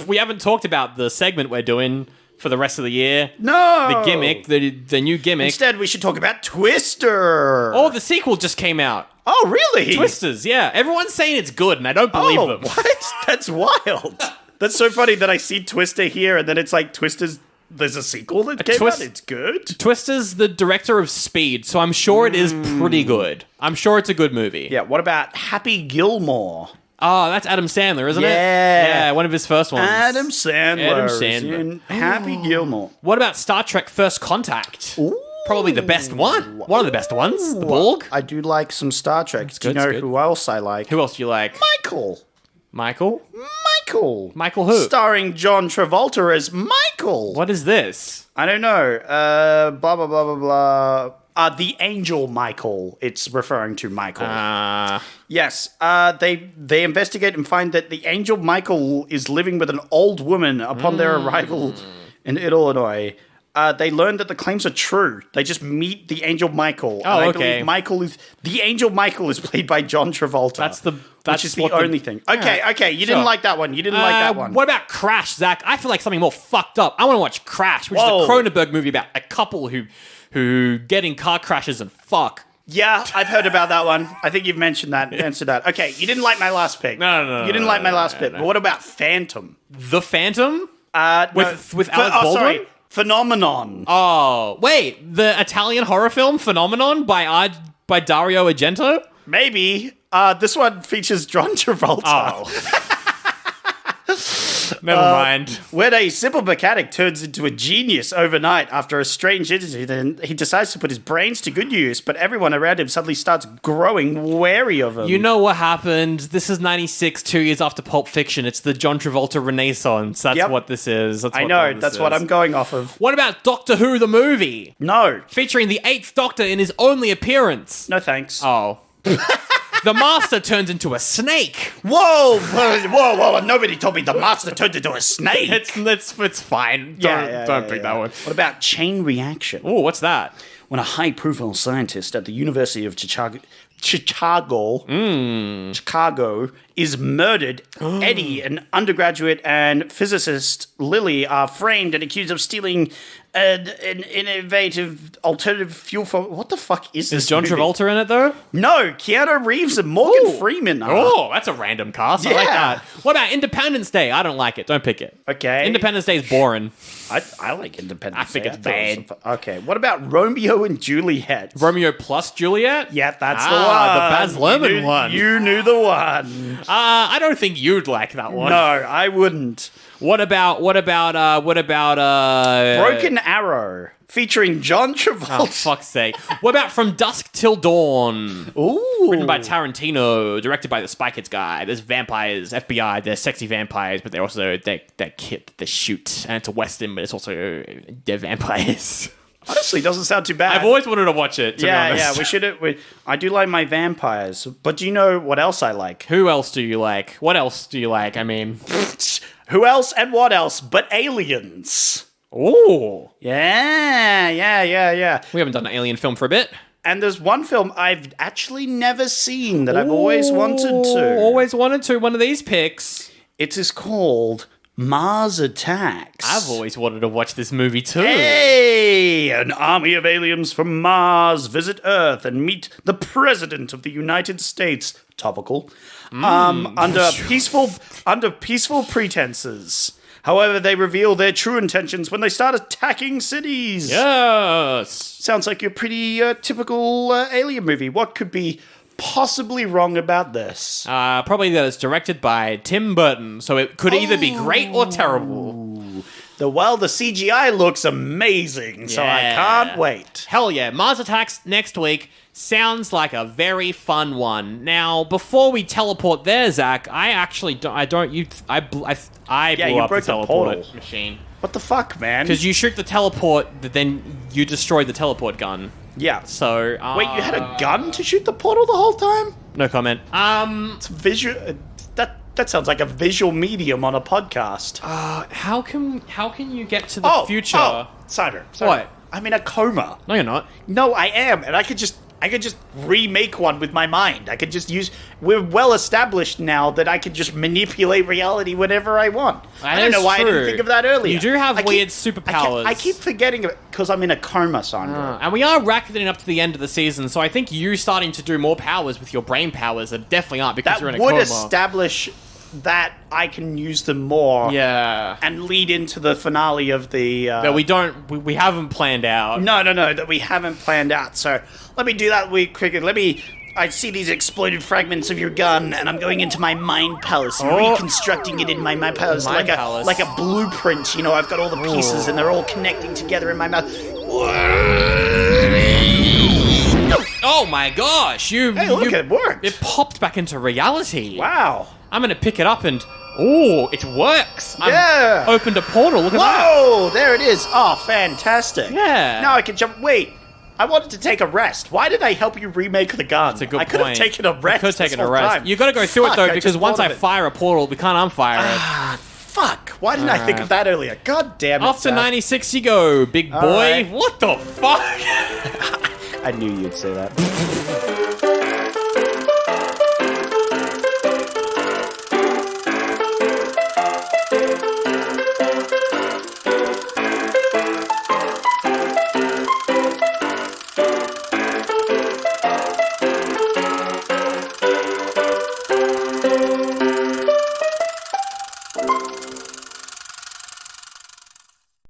We haven't talked about the segment we're doing for the rest of the year. No! The gimmick, the new gimmick. Instead, we should talk about Twister. Oh, the sequel just came out. Oh, really? Twisters, yeah. Everyone's saying it's good, and I don't believe them. What? That's wild. That's so funny that I see Twister here, and then it's like Twister's... There's a sequel that came out? It's good? Twister's the director of Speed, so I'm sure it is pretty good. I'm sure it's a good movie. Yeah, what about Happy Gilmore? Oh, that's Adam Sandler, isn't it? Yeah. Yeah, one of his first ones. Adam Sandler. is in Happy Gilmore. What about Star Trek First Contact? Ooh. Probably the best one. One of the best ones. The Borg. I do like some Star Trek. Do you know who else I like? Who else do you like? Michael. Michael who? Starring John Travolta as Michael. What is this? I don't know. Blah, blah, blah, blah, blah. The Angel Michael. It's referring to Michael. Yes. They investigate and find that the Angel Michael is living with an old woman upon their arrival in Illinois. They learn that the claims are true. They just meet the Angel Michael. Oh, and I okay. believe the Angel Michael is played by John Travolta. Which is the only thing. Okay. You didn't like that one. You didn't like that one. What about Crash, Zach? I feel like something more fucked up. I want to watch Crash, which is a Cronenberg movie about a couple who get in car crashes and fuck. Yeah, I've heard about that one. I think you've mentioned that. Okay, you didn't like my last pick. No. You didn't like my last pick. But what about Phantom? The Phantom? With Alec Baldwin? Sorry. Phenomenon. Oh, wait. The Italian horror film Phenomenon by Dario Argento? Maybe. This one features John Travolta. Oh. Never mind. When a simple mechanic turns into a genius overnight after a strange incident, he decides to put his brains to good use, but everyone around him suddenly starts growing wary of him. You know what happened? This is 96, 2 years after Pulp Fiction. It's the John Travolta Renaissance. That's what this is. That's what I'm going off of. What about Doctor Who, the movie? No. Featuring the 8th Doctor in his only appearance. No thanks. Oh. The Master turns into a snake. Whoa! Nobody told me the Master turned into a snake. It's fine. Don't pick that one. What about Chain Reaction? Oh, what's that? When a high-profile scientist at the University of Chicago is murdered, Eddie, an undergraduate, and physicist Lily are framed and accused of stealing an innovative alternative fuel for... What the fuck is this? Is John Travolta in it, though? No, Keanu Reeves and Morgan Freeman are. Oh, that's a random cast. I like that. What about Independence Day? I don't like it. Don't pick it. Okay. Independence Day is boring. I like Independence Day. I think it's bad. Okay, what about Romeo and Juliet? Romeo plus Juliet? Yeah, that's the one. The Baz Luhrmann one. You knew the one. I don't think you'd like that one. No, I wouldn't. What about Broken Arrow featuring John Travolta? Oh, fuck's sake. What about From Dusk Till Dawn? Ooh. Written by Tarantino, directed by the Spy Kids guy. There's vampires, FBI, they're sexy vampires, but they're also that kit that they shoot. And it's a Western, but it's also they're vampires. Honestly, doesn't sound too bad. I've always wanted to watch it, to be honest. Yeah, we should. I do like my vampires, but do you know what else I like? Who else do you like? What else do you like? I mean... Who else and what else but aliens? Oh. Yeah. We haven't done an alien film for a bit. And there's one film I've actually never seen that I've always wanted to. Always wanted to. One of these picks. It is called Mars Attacks. I've always wanted to watch this movie too. Hey! An army of aliens from Mars visit Earth and meet the President of the United States. Topical. Under peaceful pretenses. However, they reveal their true intentions when they start attacking cities. Yes. Sounds like a pretty typical alien movie. What could be possibly wrong about this? Probably that it's directed by Tim Burton, so it could either be great or terrible. The CGI looks amazing, so I can't wait. Hell yeah. Mars Attacks next week. Sounds like a very fun one. Now, before we teleport there, Zach, I actually don't. I blew you up broke the the teleport portal. machine. What the fuck, man? Because you shoot the teleport, but then you destroyed the teleport gun. Yeah. So Wait, you had a gun to shoot the portal the whole time? no comment. It's visual. That sounds like a visual medium on a podcast. How can you get to the future? Oh, Simon. What? I'm in a coma. No, you're not. No, I am, and I could just remake one with my mind. I could just use. We're well established now that I could just manipulate reality whenever I want. I don't know why I didn't think of that earlier. You do have weird superpowers. I keep forgetting it because I'm in a coma, Sandra. And we are racketing up to the end of the season, so I think you starting to do more powers with your brain powers are definitely aren't because That you're in a would coma. establish that I can use them more. Yeah. And lead into the finale of the. That we haven't planned out. No, that we haven't planned out. So let me do that quickly. I see these exploded fragments of your gun, and I'm going into my mind palace and reconstructing it in my mind palace like a blueprint. You know, I've got all the pieces, and they're all connecting together in my mouth. Oh my gosh! Hey, look, it worked. It popped back into reality. Wow. I'm gonna pick it up and it works. Yeah. Opened a portal. Look at Whoa, there it is. Oh, fantastic. Yeah. Now I can jump. Wait, I wanted to take a rest. Why did I help you remake the gun? That's a good I could have point. taken a rest. You could have taken this a whole rest. time. You got to go through it though, Fuck, because just once thought I of it. fire a portal, we can't unfire it. Fuck. Why didn't I think of that earlier? God damn it. After Zach. 96 you go, big boy. right. What the fuck? I knew you'd say that.